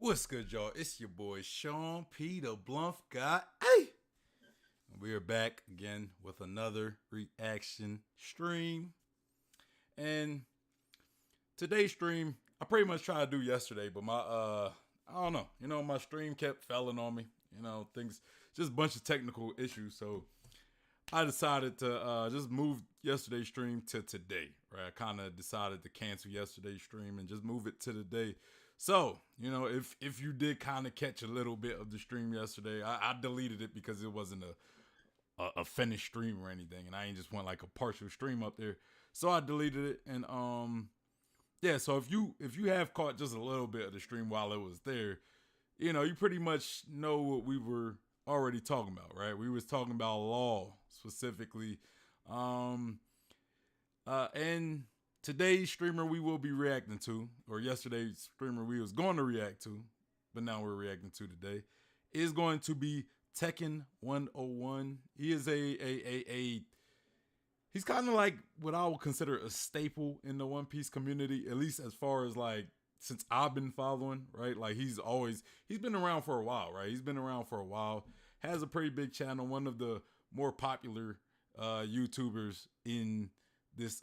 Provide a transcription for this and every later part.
What's good, y'all? It's your boy Sean P. the Blunt Guy. Hey! We are back again with another reaction stream. And today's stream, I pretty much tried to do yesterday, but my I don't know. My stream kept failing on me. Things, just a bunch of technical issues. So I decided to just move yesterday's stream to today. Right? I kind of decided to cancel yesterday's stream and just move it to today. So, if you did kind of catch a little bit of the stream yesterday, I deleted it because it wasn't a finished stream or anything, and I ain't just want like a partial stream up there. So I deleted it, and yeah. So if you have caught just a little bit of the stream while it was there, you pretty much know what we were already talking about, right? We was talking about law specifically, and today's streamer we will be reacting to, or yesterday's streamer we was going to react to, but now we're reacting to today, is going to be Tekking101. He is he's kind of like what I would consider a staple in the One Piece community, at least as far as like since I've been following, right? Like he's been around for a while, right? He's been around for a while, has a pretty big channel, one of the more popular YouTubers in this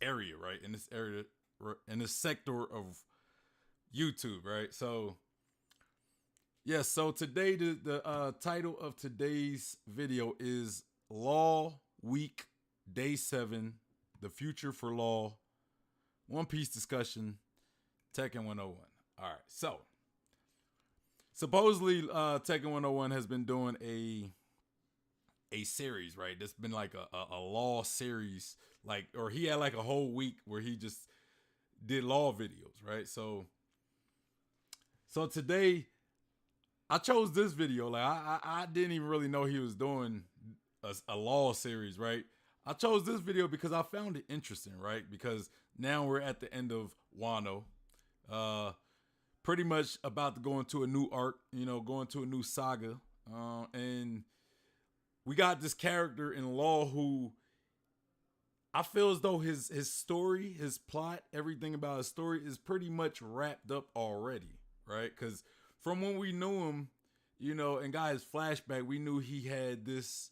area, right? In this area, in this sector of YouTube, right? So, yeah. So today, the title of today's video is Law Week Day 7: The Future for Law, One Piece discussion, Tekking101. All right. So, supposedly, Tekking101 has been doing a series, right? That's been like a law series, like, or he had like a whole week where he just did law videos, right? So today I chose this video. Like I didn't even really know he was doing a law series, right? I chose this video because I found it interesting, right? Because now we're at the end of Wano. Pretty much about to go into a new arc, go into a new saga. And we got this character in Law who I feel as though his story, his plot, everything about his story is pretty much wrapped up already, right? Because from when we knew him, and got his flashback, we knew he had this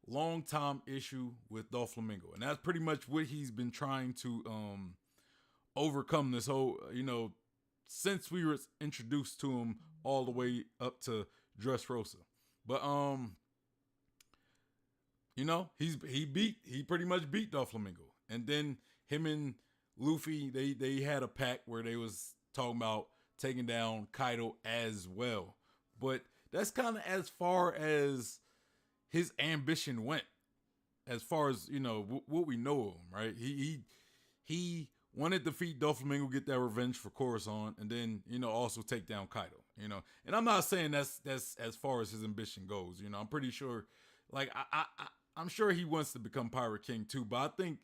long time issue with Doflamingo, and that's pretty much what he's been trying to overcome this whole, since we were introduced to him all the way up to Dressrosa. But he pretty much beat Doflamingo. And then him and Luffy, they had a pact where they was talking about taking down Kaido as well. But that's kind of as far as his ambition went. As far as, what we know of him, right? He wanted to defeat Doflamingo, get that revenge for Coruscant, and then, also take down Kaido, And I'm not saying that's as far as his ambition goes, I'm pretty sure, like, I'm sure he wants to become Pirate King too, but I think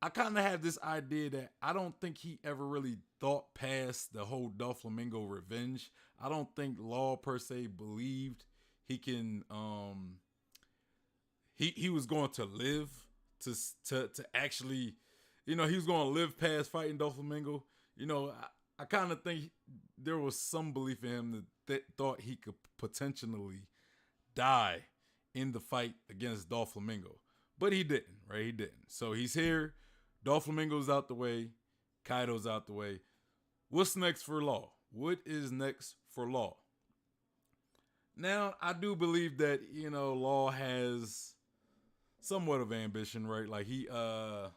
I kind of have this idea that I don't think he ever really thought past the whole Doflamingo revenge. I don't think Law per se believed he can, he was going to live to actually, he was going to live past fighting Doflamingo. I kind of think there was some belief in him that thought he could potentially die in the fight against Doflamingo. But he didn't, right? He didn't. So he's here. Doflamingo's out the way. Kaido's out the way. What's next for Law? What is next for Law? Now, I do believe that, Law has somewhat of ambition, right? Like he does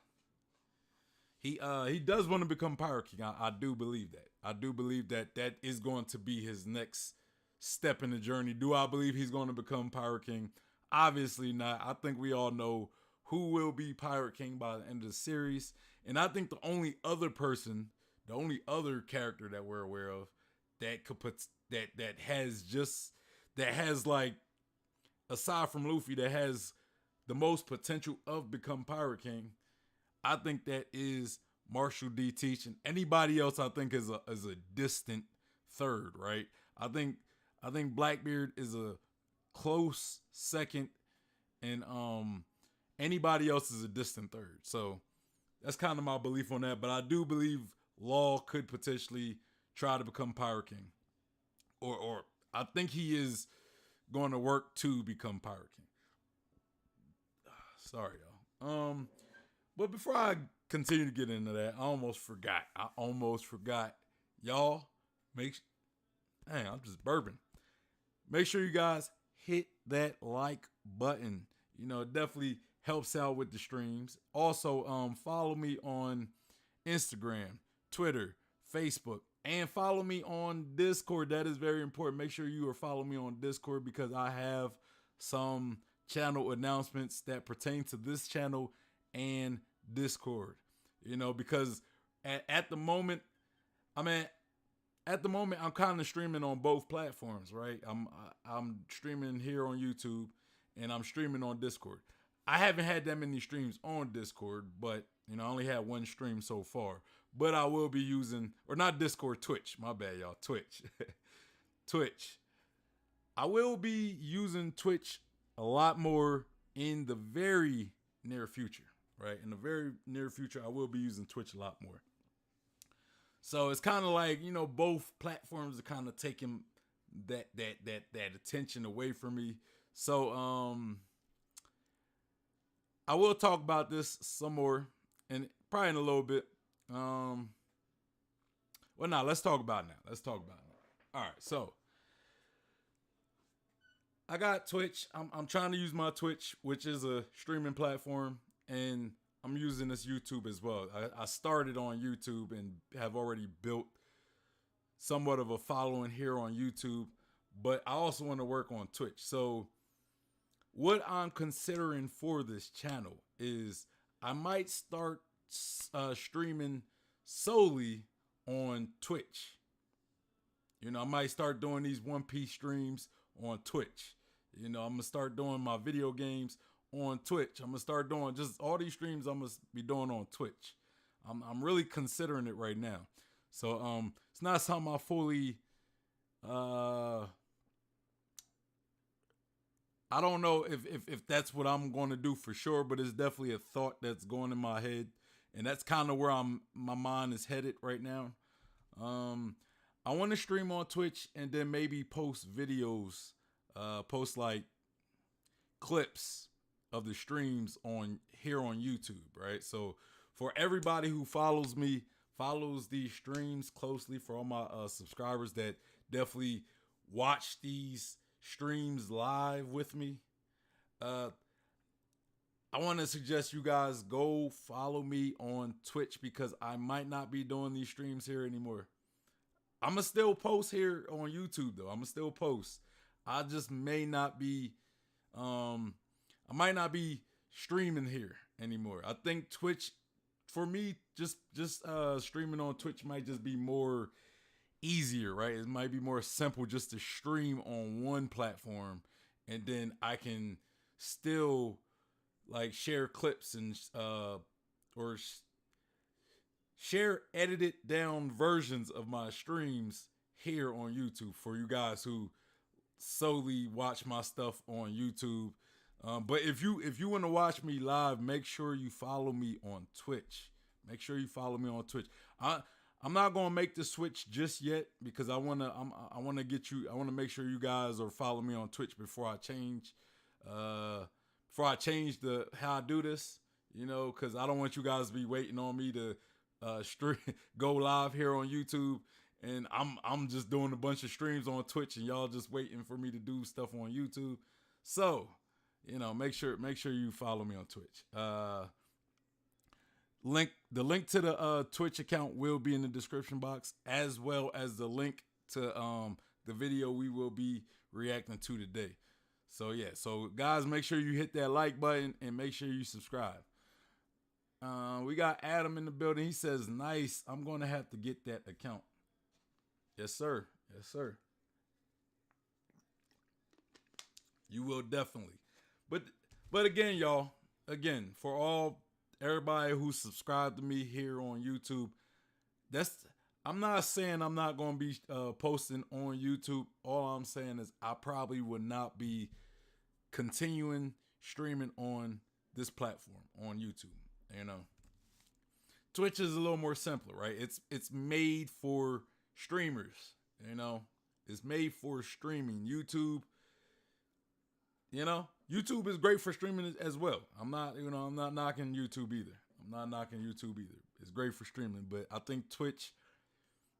want to become Pirate King. I do believe that. I do believe that that is going to be his next step in the journey. Do I believe he's going to become Pirate King? Obviously not. I think we all know who will be Pirate King by the end of the series. And I think the only other character that we're aware of that could put that has like, aside from Luffy, that has the most potential of become Pirate King, I think that is Marshall D. Teach, and anybody else I think is a distant third, right? I think Blackbeard is a close second, and anybody else is a distant third. So that's kind of my belief on that. But I do believe Law could potentially try to become Pirate King, or I think he is going to work to become Pirate King. Sorry, y'all. But before I continue to get into that, I almost forgot. Y'all, I'm just burping. Make sure you guys hit that like button. You know, it definitely helps out with the streams. Also, follow me on Instagram, Twitter, Facebook, and follow me on Discord. That is very important. Make sure you are following me on Discord because I have some channel announcements that pertain to this channel and Discord. You know, because at the moment, I'm kind of streaming on both platforms, right? I'm streaming here on YouTube and I'm streaming on Discord. I haven't had that many streams on Discord, but you know, I only had one stream so far. But I will be using, or not Discord, Twitch. My bad, y'all. Twitch. Twitch. I will be using Twitch a lot more in the very near future, right? In the very near future, I will be using Twitch a lot more. So it's kind of like, you know, both platforms are kind of taking that attention away from me. So I will talk about this some more, and probably in a little bit. Well, now let's talk about it now. All right, so I got Twitch. I'm trying to use my Twitch, which is a streaming platform, and I'm using this YouTube as well. I started on YouTube and have already built somewhat of a following here on YouTube, but I also want to work on Twitch. So what I'm considering for this channel is I might start streaming solely on Twitch. You know, I might start doing these One Piece streams on Twitch. You know, I'm going to start doing my video games on Twitch. I'm going to start doing just all these streams I'm going to be doing on Twitch. I'm really considering it right now. So it's not something I fully I don't know if that's what I'm going to do for sure, but it's definitely a thought that's going in my head, and that's kind of where my mind is headed right now. I want to stream on Twitch and then maybe post videos, post like clips of the streams on here on YouTube, right? So for everybody who follows me, follows these streams closely, for all my subscribers that definitely watch these streams live with me, I want to suggest you guys go follow me on Twitch because I might not be doing these streams here anymore. I'm going to still post here on YouTube though. I'm going to still post. I just may not be, I might not be streaming here anymore. I think Twitch, for me, just streaming on Twitch might just be more easier, right? It might be more simple just to stream on one platform, and then I can still like share clips and share edited down versions of my streams here on YouTube for you guys who solely watch my stuff on YouTube. But if you want to watch me live, make sure you follow me on Twitch. Make sure you follow me on Twitch. I'm not gonna make the switch just yet because I wanna make sure you guys are following me on Twitch before I change the how I do this. You know, because I don't want you guys to be waiting on me to go live here on YouTube, and I'm just doing a bunch of streams on Twitch, and y'all just waiting for me to do stuff on YouTube. So, you know, make sure you follow me on Twitch. The link to the Twitch account will be in the description box, as well as the link to the video we will be reacting to today. So yeah, so guys, make sure you hit that like button and make sure you subscribe. We got Adam in the building. He says, nice. I'm going to have to get that account. Yes, sir. Yes, sir. You will definitely. But again, y'all, for everybody who subscribed to me here on YouTube, I'm not saying I'm not going to be posting on YouTube. All I'm saying is I probably would not be continuing streaming on this platform on YouTube. You know, Twitch is a little more simpler, right? It's made for streamers. You know, it's made for streaming. YouTube, YouTube is great for streaming as well. I'm not knocking YouTube either. It's great for streaming, but I think Twitch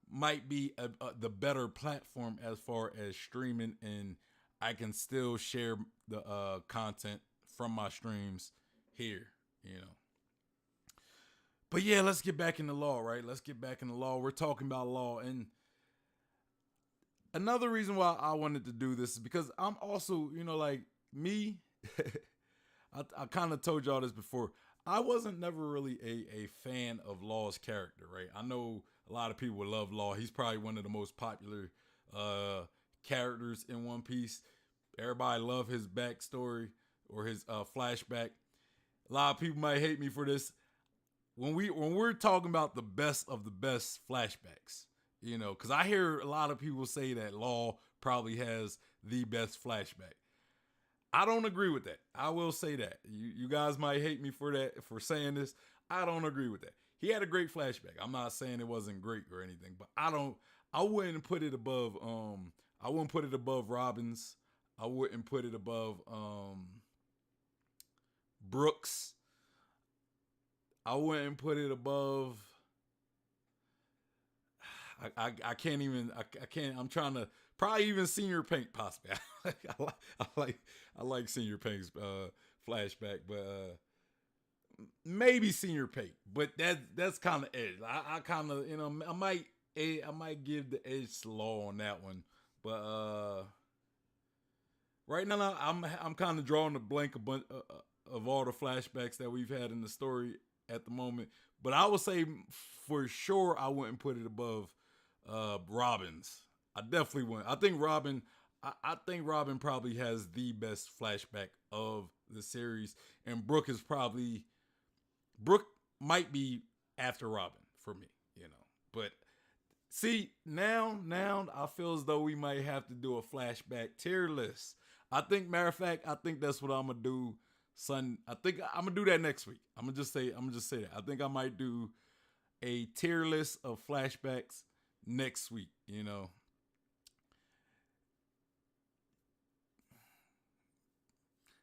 might be the better platform as far as streaming, and I can still share the content from my streams here, But yeah, let's get back into law, right? Let's get back into law. We're talking about law, and another reason why I wanted to do this is because I'm also, like me, I kind of told y'all this before. I wasn't never really a fan of Law's character, right? I know a lot of people love Law. He's probably one of the most popular characters in One Piece. Everybody love his backstory or his flashback. A lot of people might hate me for this. When we're talking about the best of the best flashbacks, because I hear a lot of people say that Law probably has the best flashback. I don't agree with that. I will say that. You guys might hate me for that, for saying this. I don't agree with that. He had a great flashback. I'm not saying it wasn't great or anything, but I wouldn't put it above Robin's. I wouldn't put it above Brooks. I wouldn't put it above I can't even I'm trying to probably even Senior Pink possibly. I like Senior Pink's flashback, but maybe Senior Pink. But that's kind of edge. I kind of I might give the edge to Law on that one. But right now I'm kind of drawing a blank of all the flashbacks that we've had in the story at the moment. But I would say for sure I wouldn't put it above Robin's. I definitely wouldn't. I think Robin probably has the best flashback of the series, and Brooke might be after Robin for me, But see, now I feel as though we might have to do a flashback tier list. Matter of fact, I think that's what I'm gonna do. I think I'm gonna do that next week. I'm gonna just say that. I think I might do a tier list of flashbacks next week.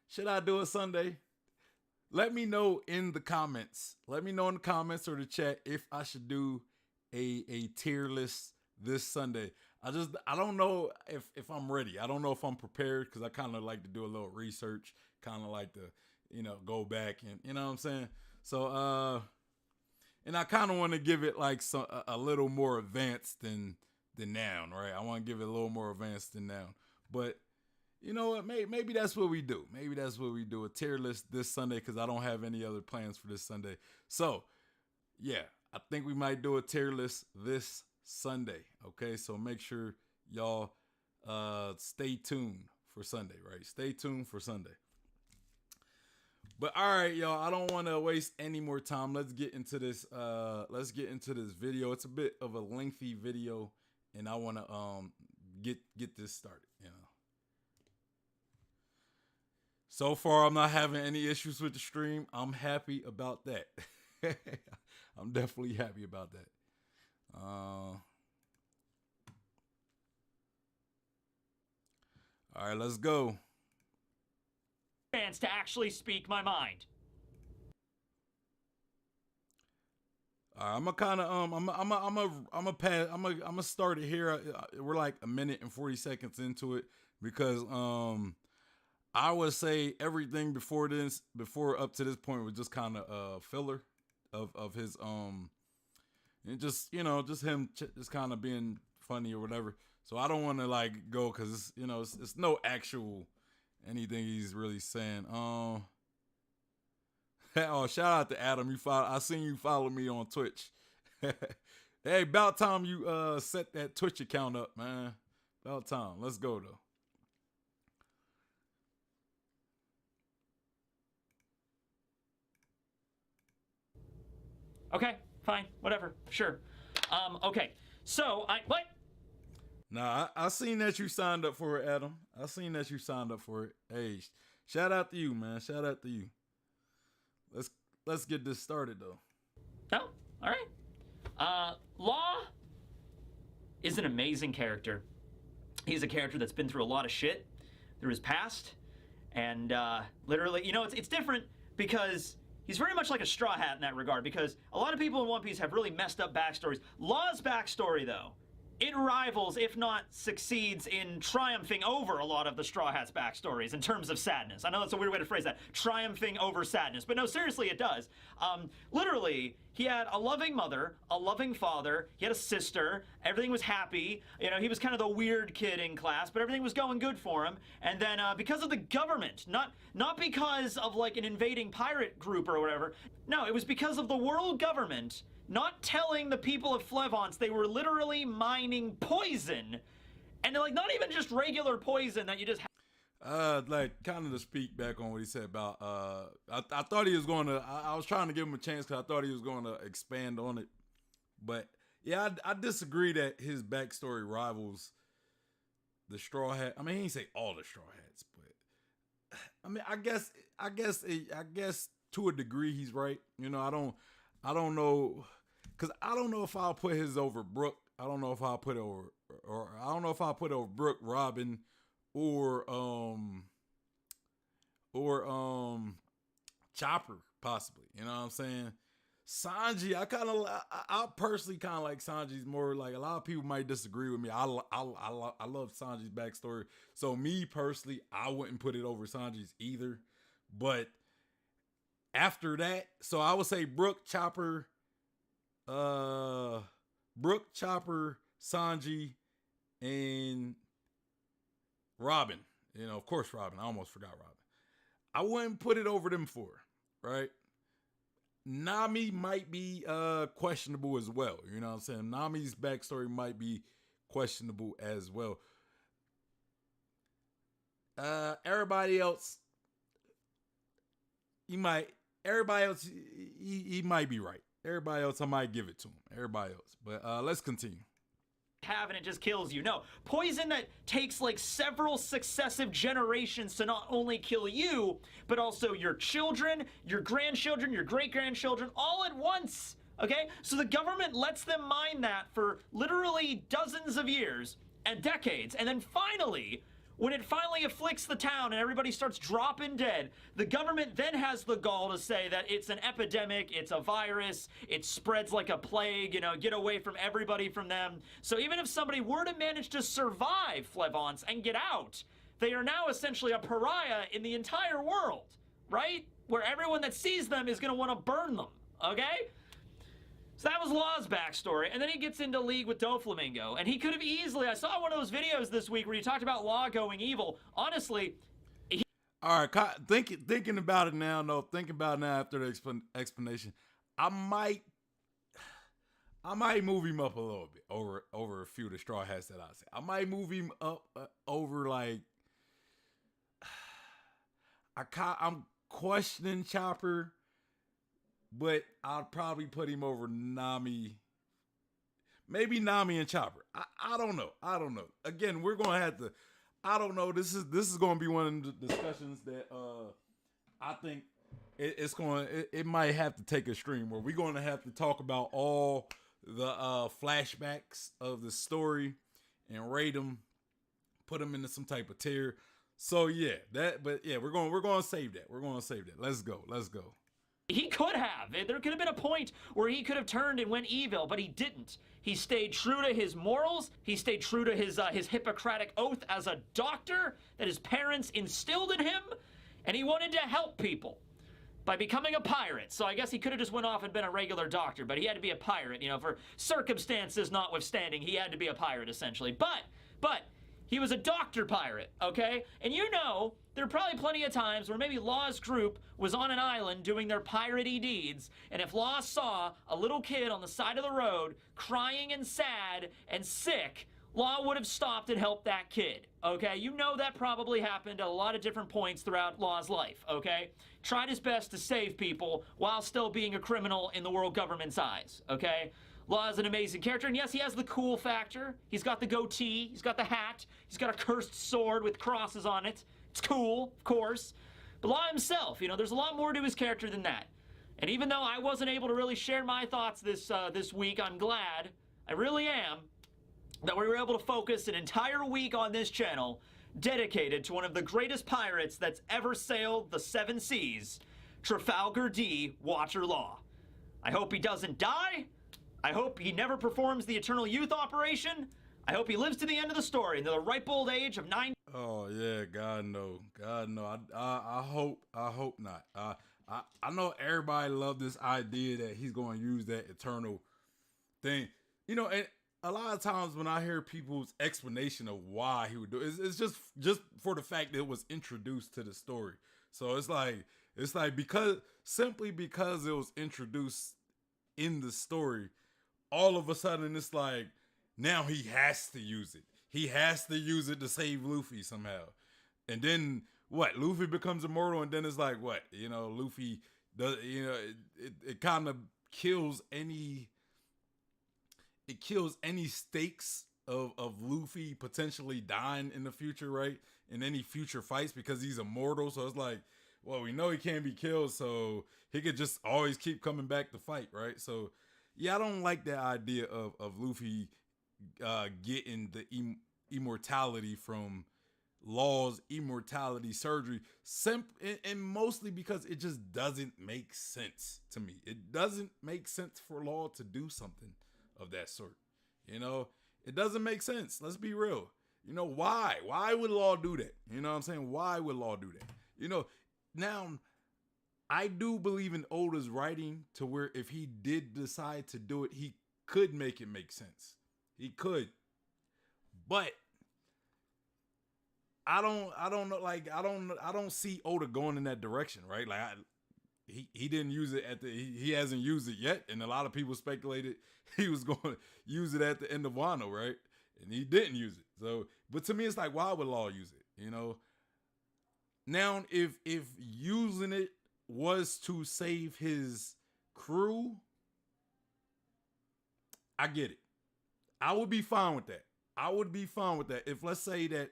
Should I do it Sunday? Let me know in the comments. Let me know in the comments or the chat if I should do a tier list this Sunday. I don't know if I'm ready. I don't know if I'm prepared, because I kind of like to do a little research, kind of like to, go back and, you know what I'm saying? So, and I kind of want to give it like a little more advanced than now, right? I want to give it a little more advanced than now. But you know what? Maybe that's what we do. Maybe that's what we do, a tier list this Sunday, because I don't have any other plans for this Sunday. So, yeah, I think we might do a tier list this Sunday. Okay, so make sure y'all stay tuned for Sunday, right? Stay tuned for Sunday. But all right, y'all, I don't want to waste any more time. Let's get into this. Let's get into this video. It's a bit of a lengthy video, and I want to get this started. So far, I'm not having any issues with the stream. I'm happy about that. I'm definitely happy about that. All right, let's go. Chance to actually speak my mind. I'm gonna start it here. We're like a minute and 40 seconds into it, because I would say everything before up to this point was just kind of filler of his and just just him just kind of being funny or whatever. So I don't want to like go, because it's no actual anything he's really saying. Oh, shout out to Adam. I seen you follow me on Twitch. Hey, about time you set that Twitch account up, man. About time. Let's go though. Okay, fine, whatever, sure. Okay, so what? Nah, I seen that you signed up for it, Adam. I seen that you signed up for it. Hey, shout out to you, man. Shout out to you. Let's get this started though. Oh, all right. Law is an amazing character. He's a character that's been through a lot of shit through his past, and literally, you know, it's different because he's very much like a Straw Hat in that regard, because a lot of people in One Piece have really messed up backstories. Law's backstory, though, it rivals, if not succeeds, in triumphing over a lot of the Straw Hats' backstories in terms of sadness. I know that's a weird way to phrase that, triumphing over sadness, but no, seriously, it does. Literally, he had a loving mother, a loving father, he had a sister, everything was happy, you know, he was kind of the weird kid in class, but everything was going good for him, and then because of the government, not because of like an invading pirate group or whatever, no, it was because of the world government not telling the people of Flevance they were literally mining poison, and like not even just regular poison that you just like kind of to speak back on what he said about I thought he was going to I was trying to give him a chance because I thought he was going to expand on it, but yeah, I disagree that his backstory rivals the Straw Hat. I mean, he didn't say all the Straw Hats, but I mean, I guess to a degree he's right. You know, I don't know, because I don't know if I'll put his over Brook. I don't know if I'll put it over, or I don't know if I'll put it over Brook, Robin, or Chopper, possibly. You know what I'm saying? Sanji, I personally kind of like Sanji's more. Like, a lot of people might disagree with me. I love Sanji's backstory. So me personally, I wouldn't put it over Sanji's either. But after that, so I would say Brook, Chopper, Sanji, and Robin. You know, of course, Robin. I almost forgot Robin. I wouldn't put it over them four, right? Nami might be questionable as well. You know what I'm saying? Nami's backstory might be questionable as well. Everybody else, he might be right. Everybody else, I might give it to him. Everybody else. But let's continue. Have and it just kills you. No, poison that takes like several successive generations to not only kill you, but also your children, your grandchildren, your great-grandchildren, all at once. Okay? So the government lets them mine that for literally dozens of years and decades, and then finally, when it finally afflicts the town and everybody starts dropping dead, the government then has the gall to say that it's an epidemic, it's a virus, it spreads like a plague, you know, get away from everybody from them. So even if somebody were to manage to survive Flevance and get out, they are now essentially a pariah in the entire world, right? Where everyone that sees them is going to want to burn them, okay? So that was Law's backstory, and then he gets into league with Doflamingo, and he could have easily, I saw one of those videos this week where he talked about Law going evil. Honestly, all right, thinking about it now, after the explanation, I might move him up a little bit over a few of the Straw Hats that I say. I might move him up over, like, I'm questioning Chopper, but I'll probably put him over Nami. Maybe Nami and Chopper. I don't know. Again, we're gonna have to. I don't know. This is gonna be one of the discussions that I think it might have to take a stream where we're gonna have to talk about all the flashbacks of the story and rate them, put them into some type of tier. So yeah, we're gonna save that. Let's go. he could have. There could have been a point where he could have turned and went evil, but he didn't. He stayed true to his morals. He stayed true to his Hippocratic oath as a doctor that his parents instilled in him, and he wanted to help people by becoming a pirate. So I guess he could have just went off and been a regular doctor, but he had to be a pirate, you know, for circumstances notwithstanding, he had to be a pirate essentially. But he was a doctor pirate, okay? And you know, there are probably plenty of times where maybe Law's group was on an island doing their piratey deeds, and if Law saw a little kid on the side of the road crying and sad and sick, Law would have stopped and helped that kid, okay? You know that probably happened at a lot of different points throughout Law's life, okay? Tried his best to save people while still being a criminal in the world government's eyes, okay? Law is an amazing character, and yes, he has the cool factor. He's got the goatee, he's got the hat, he's got a cursed sword with crosses on it. It's cool, of course. But Law himself, you know, there's a lot more to his character than that. And even though I wasn't able to really share my thoughts this week, I'm glad, I really am, that we were able to focus an entire week on this channel dedicated to one of the greatest pirates that's ever sailed the seven seas, Trafalgar D. Waterlaw. I hope he doesn't die. I hope he never performs the Eternal Youth Operation. I hope he lives to the end of the story, in the ripe old age of 90. Oh yeah, God no, God no. I hope not. I know everybody love this idea that he's going to use that eternal thing. You know, and a lot of times when I hear people's explanation of why he would do it, it's just for the fact that it was introduced to the story. So it's like because simply because it was introduced in the story, all of a sudden it's like now he has to use it. He has to use it to save Luffy somehow. And then what? Luffy becomes immortal, and then it's like what? You know, Luffy does. You know, it kind of kills any. It kills any stakes of Luffy potentially dying in the future, right? In any future fights because he's immortal. So it's like, well, we know he can't be killed, so he could just always keep coming back to fight, right? So yeah, I don't like that idea of Luffy getting the immortality from Law's immortality surgery, and mostly because it just doesn't make sense to me. It doesn't make sense for Law to do something of that sort. You know, it doesn't make sense. Let's be real. You know, why? Why would Law do that? You know what I'm saying? Why would Law do that? You know, now I do believe in Oda's writing to where if he did decide to do it, he could make it make sense. He could. But I don't know, like I don't see Oda going in that direction, right? Like he didn't use it he hasn't used it yet, and a lot of people speculated he was going to use it at the end of Wano, right? And he didn't use it. So, but to me, it's like, why would Law use it? You know. Now, if using it was to save his crew, I get it. I would be fine with that. I would be fine with that if, let's say that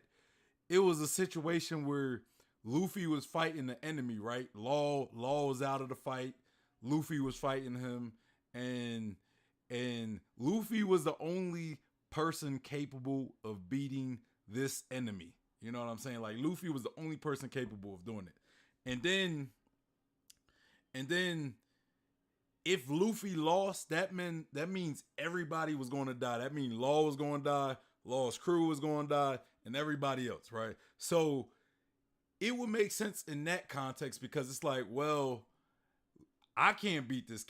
it was a situation where Luffy was fighting the enemy, right? Law was out of the fight. Luffy was fighting him, and Luffy was the only person capable of beating this enemy. You know what I'm saying? Like Luffy was the only person capable of doing it. And then if Luffy lost, that means everybody was going to die. That means Law was going to die, Law's crew was going to die, and everybody else, right? So it would make sense in that context because it's like, well, I can't beat this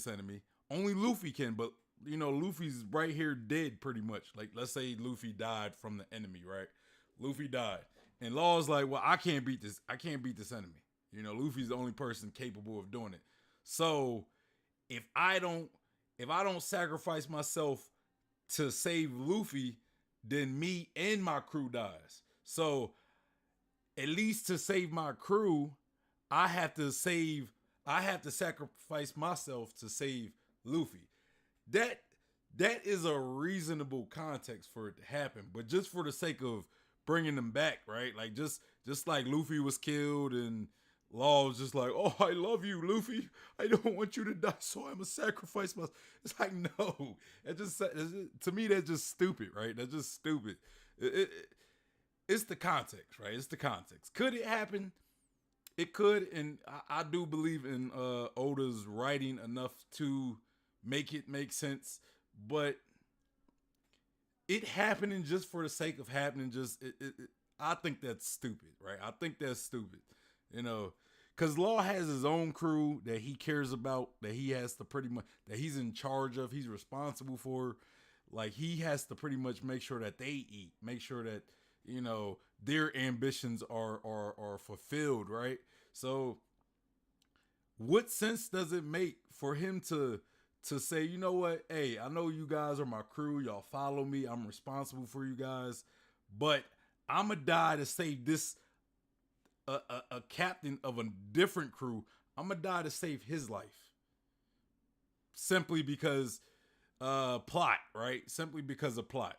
enemy. Only Luffy can, but you know, Luffy's right here dead pretty much. Like, let's say Luffy died from the enemy, right? Luffy died. And Law's like, well, I can't beat this enemy. You know, Luffy's the only person capable of doing it. So if I don't sacrifice myself to save Luffy, then me and my crew dies. So at least to save my crew, I have to sacrifice myself to save Luffy. That is a reasonable context for it to happen. But just for the sake of bringing them back, right? Like just like Luffy was killed and Law was just like, oh, I love you, Luffy. I don't want you to die, so I'm gonna sacrifice myself. It's like, no. To me, that's just stupid, right? That's just stupid. It's the context, right? It's the context. Could it happen? It could, and I do believe in Oda's writing enough to make it make sense, but it happening just for the sake of happening, I think that's stupid, right? I think that's stupid, you know, because Law has his own crew that he cares about, that he has to that he's in charge of, he's responsible for. Like, he has to pretty much make sure that they eat, make sure that, you know, their ambitions are fulfilled, right? So what sense does it make for him to say, you know what, hey, I know you guys are my crew, y'all follow me, I'm responsible for you guys, but I'm gonna die to save this a captain of a different crew. I'm gonna die to save his life simply because plot, right? Simply because of plot.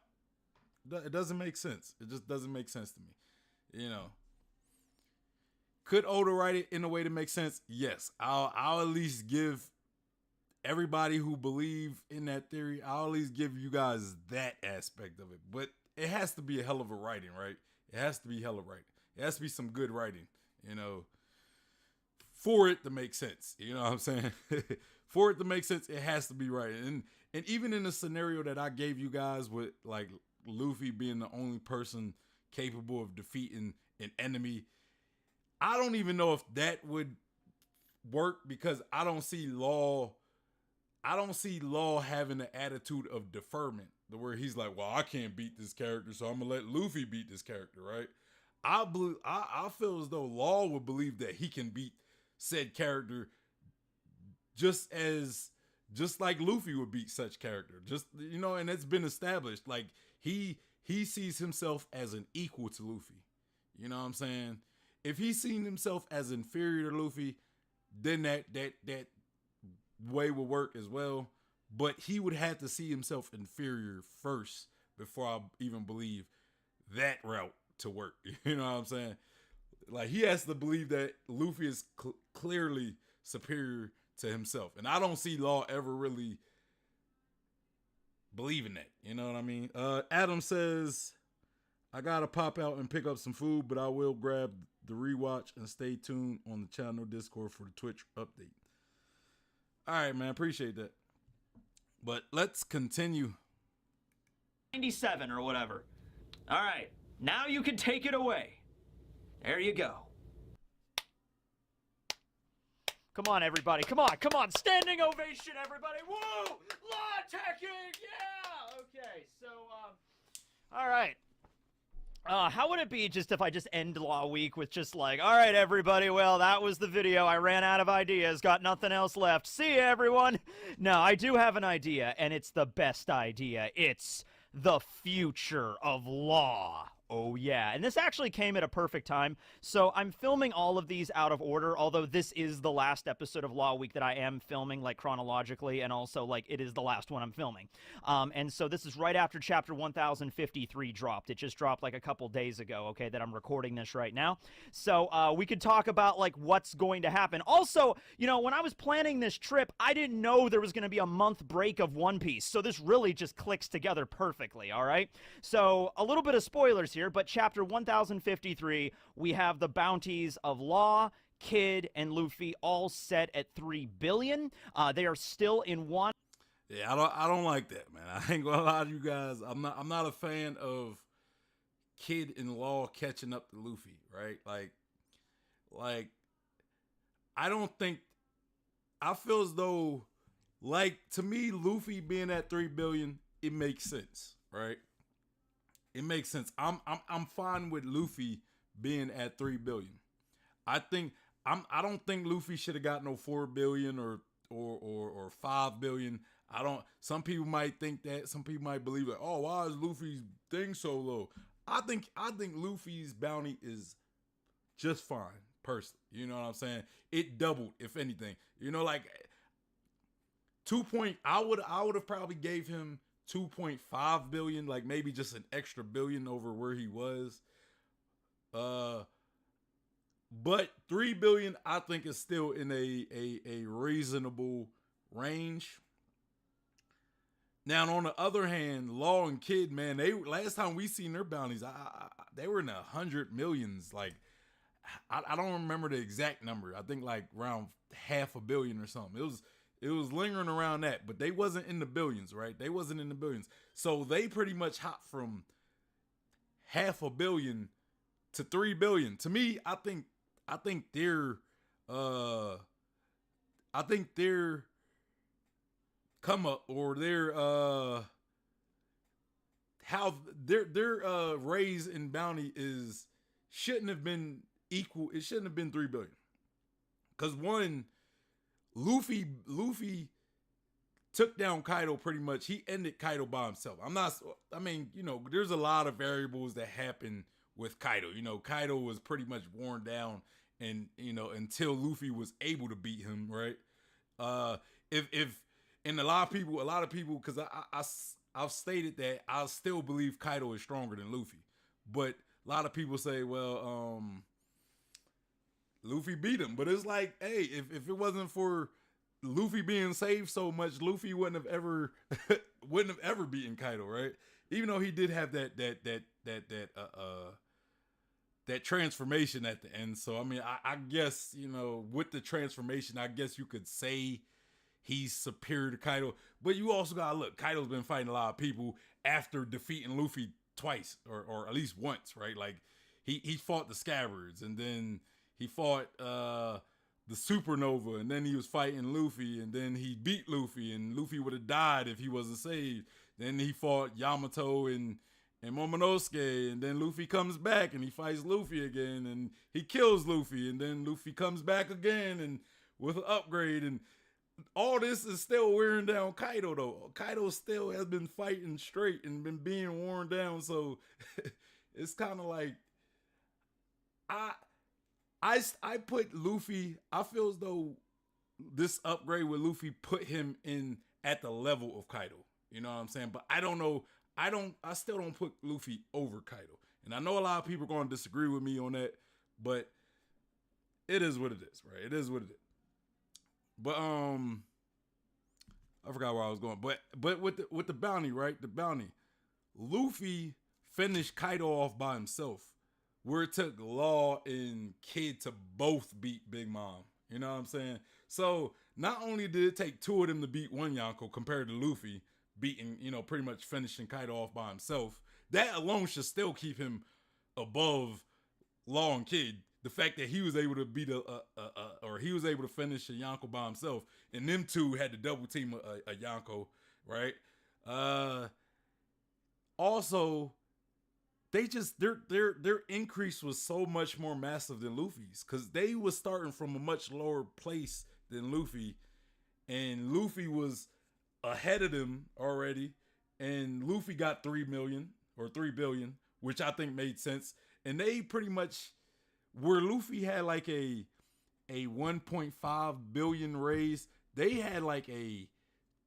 It doesn't make sense. It just doesn't make sense to me. You know, could Oda write it in a way to make sense? Yes, I'll at least give everybody who believe in that theory, I'll at least give you guys that aspect of it. But it has to be a hell of a writing, right? It has to be hella writing. It has to be some good writing, you know, for it to make sense. You know what I'm saying? For it to make sense, it has to be right. And even in the scenario that I gave you guys with like Luffy being the only person capable of defeating an enemy, I don't even know if that would work because I don't see Law having the attitude of deferment, where he's like, well, I can't beat this character, so I'm gonna let Luffy beat this character, right? I feel as though Law would believe that he can beat said character just like Luffy would beat such character. Just, you know, and it's been established. Like he sees himself as an equal to Luffy. You know what I'm saying? If he's seen himself as inferior to Luffy, then that way will work as well. But he would have to see himself inferior first before I even believe that route to work. You know what I'm saying? Like he has to believe that Luffy is clearly superior to himself. And I don't see Law ever really believing that. You know what I mean? Adam says, I gotta pop out and pick up some food, but I will grab the rewatch and stay tuned on the channel Discord for the Twitch update. All right, man. Appreciate that. But let's continue. 97 or whatever. All right. Now you can take it away. There you go. Come on, everybody. Come on. Come on. Standing ovation, everybody. Woo! Law Tekking! Yeah! Okay, so, all right. How would it be just if I just end Law Week with just like, all right, everybody, well, that was the video. I ran out of ideas. Got nothing else left. See ya, everyone. No, I do have an idea, and it's the best idea. It's the future of Law. Oh, yeah. And this actually came at a perfect time. So I'm filming all of these out of order, although this is the last episode of Law Week that I am filming, like, chronologically, and also, like, it is the last one I'm filming. And so this is right after Chapter 1053 dropped. It just dropped, like, a couple days ago, okay, that I'm recording this right now. So we could talk about, like, what's going to happen. Also, you know, when I was planning this trip, I didn't know there was going to be a month break of One Piece. So this really just clicks together perfectly, all right? So a little bit of spoilers here. But Chapter 1053, we have the bounties of Law, Kid, and Luffy all set at 3 billion. They are still in one. Yeah, I don't like that, man. I ain't gonna lie to you guys. I'm not a fan of Kid and Law catching up to Luffy, right? Like I don't think, I feel as though, like, to me, Luffy being at 3 billion, it makes sense, right? It makes sense. I'm fine with Luffy being at 3 billion. I don't think Luffy should have got no 4 billion or 5 billion. Some people might think that. Some people might believe that, oh, why is Luffy's thing so low? I think Luffy's bounty is just fine, personally. You know what I'm saying? It doubled, if anything. You know, like I would have probably gave him 2.5 billion, like maybe just an extra billion over where he was. But 3 billion, I think, is still in a reasonable range. Now, on the other hand, Law and Kid, man, they last time we seen their bounties, they were in the 100 millions. Like, I don't remember the exact number. I think like around 500 million or something. It was lingering around that, but they wasn't in the billions, right? They wasn't in the billions. So they pretty much hopped from 500 million to 3 billion. To me, I think their come up, or their how their raise in bounty shouldn't have been equal. It shouldn't have been 3 billion. Cause one, Luffy took down Kaido pretty much. He ended Kaido by himself. I mean, you know, there's a lot of variables that happen with Kaido. You know, Kaido was pretty much worn down, and, you know, until Luffy was able to beat him, right? And a lot of people, because I've stated that I still believe Kaido is stronger than Luffy. But a lot of people say, well, Luffy beat him. But it's like, hey, if it wasn't for Luffy being saved so much, Luffy wouldn't have ever beaten Kaido, right? Even though he did have that transformation at the end. So I mean, I guess, you know, with the transformation, I guess you could say he's superior to Kaido. But you also gotta look, Kaido's been fighting a lot of people after defeating Luffy twice, or at least once, right? Like he fought the Scabbards, and then he fought the Supernova, and then he was fighting Luffy, and then he beat Luffy, and Luffy would have died if he wasn't saved. Then he fought Yamato and Momonosuke, and then Luffy comes back and he fights Luffy again, and he kills Luffy, and then Luffy comes back again and with an upgrade, and all this is still wearing down Kaido though. Kaido still has been fighting straight and been being worn down, so it's kind of like I put Luffy. I feel as though this upgrade with Luffy put him in at the level of Kaido. You know what I'm saying? But I don't know. I still don't put Luffy over Kaido. And I know a lot of people are going to disagree with me on that, but it is what it is, right? It is what it is. But I forgot where I was going. But with the bounty, right? The bounty. Luffy finished Kaido off by himself, where it took Law and Kid to both beat Big Mom. You know what I'm saying? So not only did it take two of them to beat one Yonko compared to Luffy beating, you know, pretty much finishing Kaido off by himself, that alone should still keep him above Law and Kid. The fact that he was able to beat or he was able to finish a Yonko by himself, and them two had to double team a Yonko, right? Also, they just their increase was so much more massive than Luffy's, because they was starting from a much lower place than Luffy, and Luffy was ahead of them already, and Luffy got 3 million or 3 billion, which I think made sense. And they pretty much, where Luffy had like a 1.5 billion raise, they had like a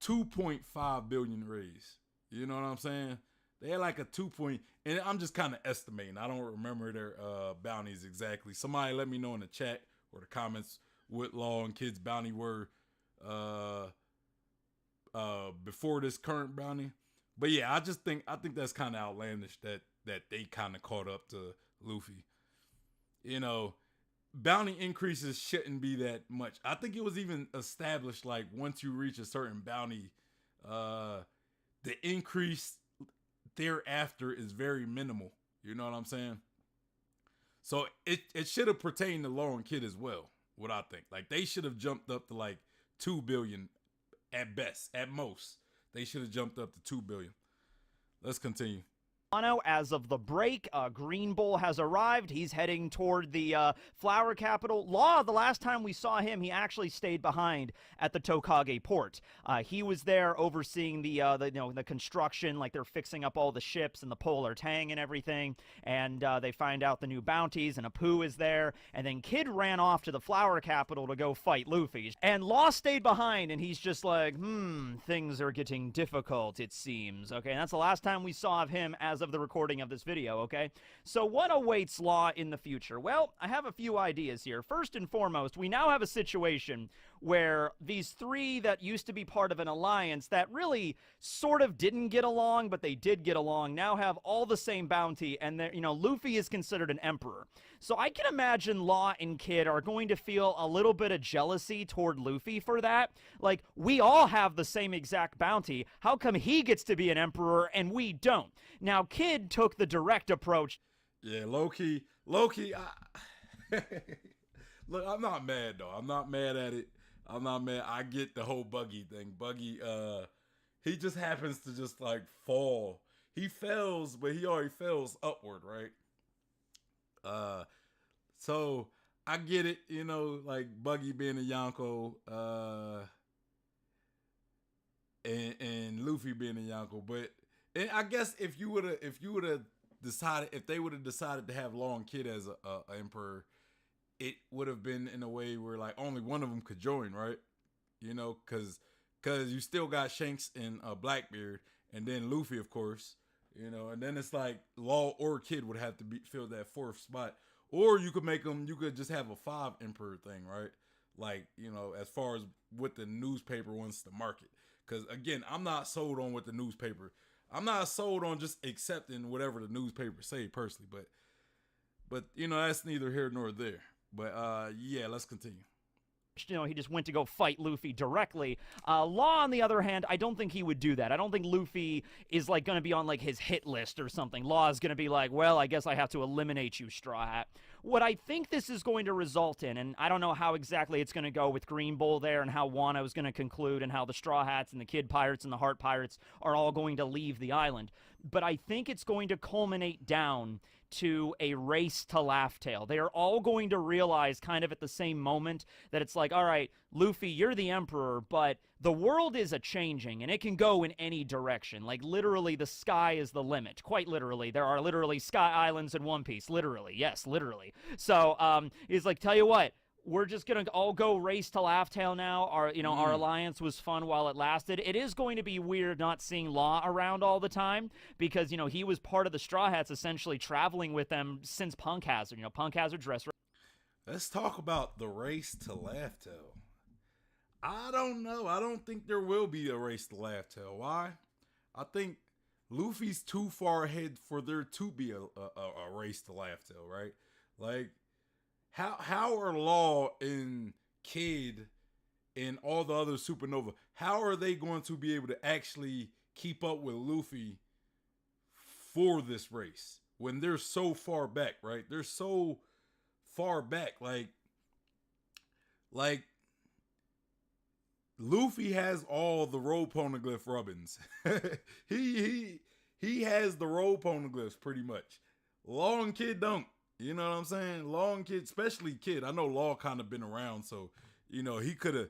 2.5 billion raise. You know what I'm saying? They had like a 2 point, and I'm just kind of estimating. I don't remember their bounties exactly. Somebody let me know in the chat or the comments what Law and Kid's bounty were before this current bounty. But yeah, I think that's kind of outlandish that they kind of caught up to Luffy. You know, bounty increases shouldn't be that much. I think it was even established, like, once you reach a certain bounty, the increase thereafter is very minimal. You know what I'm saying? So it should have pertained to Law and Kid as well, what I think. Like, they should have jumped up to like 2 billion at best. At most, they should have jumped up to 2 billion. Let's continue. As of the break, Green Bull has arrived. He's heading toward the flower capital. Law, the last time we saw him, he actually stayed behind at the Tokage port. He was there overseeing the construction, like they're fixing up all the ships and the polar tang and everything. And they find out the new bounties, and Apu is there. And then Kid ran off to the flower capital to go fight Luffy. And Law stayed behind, and he's just like, things are getting difficult, it seems. Okay, and that's the last time we saw of him as of the recording of this video, okay? So what awaits Law in the future? Well, I have a few ideas here. First and foremost, we now have a situation where these three that used to be part of an alliance that really sort of didn't get along, but they did get along, now have all the same bounty, and Luffy is considered an emperor. So I can imagine Law and Kid are going to feel a little bit of jealousy toward Luffy for that. Like, we all have the same exact bounty. How come he gets to be an emperor and we don't? Now, Kid took the direct approach. Yeah, low-key, look, I'm not mad, though. I'm not mad at it. I'm not mad. I get the whole Buggy thing. Buggy, he just happens to just, like, fall. He fails, but he already fails upward, right? So I get it, like Buggy being a Yonko, and Luffy being a Yonko, but I guess if they would have decided to have Law and Kid as a emperor, it would have been in a way where like only one of them could join, right? Because you still got Shanks and Blackbeard, and then Luffy, of course. And then it's like Law or Kid would have to fill that fourth spot. Or you could just have a 5 emperor thing, right? like, you know, as far as what the newspaper wants to market. Because again, I'm not sold on what the newspaper. I'm not sold on just accepting whatever the newspaper say personally, but you know, that's neither here nor there. But yeah, let's continue. You know, he just went to go fight Luffy directly. Law, on the other hand, I don't think he would do that. I don't think Luffy is, like, going to be on, like, his hit list or something. Law is going to be like, well, I guess I have to eliminate you, Straw Hat. What I think this is going to result in, and I don't know how exactly it's going to go with Green Bull there and how Wano is going to conclude and how the Straw Hats and the Kid Pirates and the Heart Pirates are all going to leave the island, but I think it's going to culminate down to a race to Laugh Tale. They are all going to realize kind of at the same moment that it's like, all right, Luffy, you're the emperor, but the world is a-changing, and it can go in any direction. Like, literally, the sky is the limit. Quite literally. There are literally sky islands in One Piece. Literally. Yes, literally. So, he's like, tell you what, we're just gonna all go race to Laugh Tale now. Our alliance was fun while it lasted. It is going to be weird not seeing Law around all the time because, you know, he was part of the Straw Hats essentially traveling with them since Punk Hazard. You know, Punk Hazard dress. Let's talk about the race to Laugh Tale. I don't know. I don't think there will be a race to Laugh Tale. Why? I think Luffy's too far ahead for there to be a race to Laugh Tale, right? Like, how are Law and Kid and all the other Supernova, how are they going to be able to actually keep up with Luffy for this race when they're so far back, right? They're so far back. Like Luffy has all the road poneglyph rubbins. he has the road poneglyphs pretty much. Law and Kid don't. You know what I'm saying? Law and Kid, especially Kid. I know Law kind of been around, so you know he could have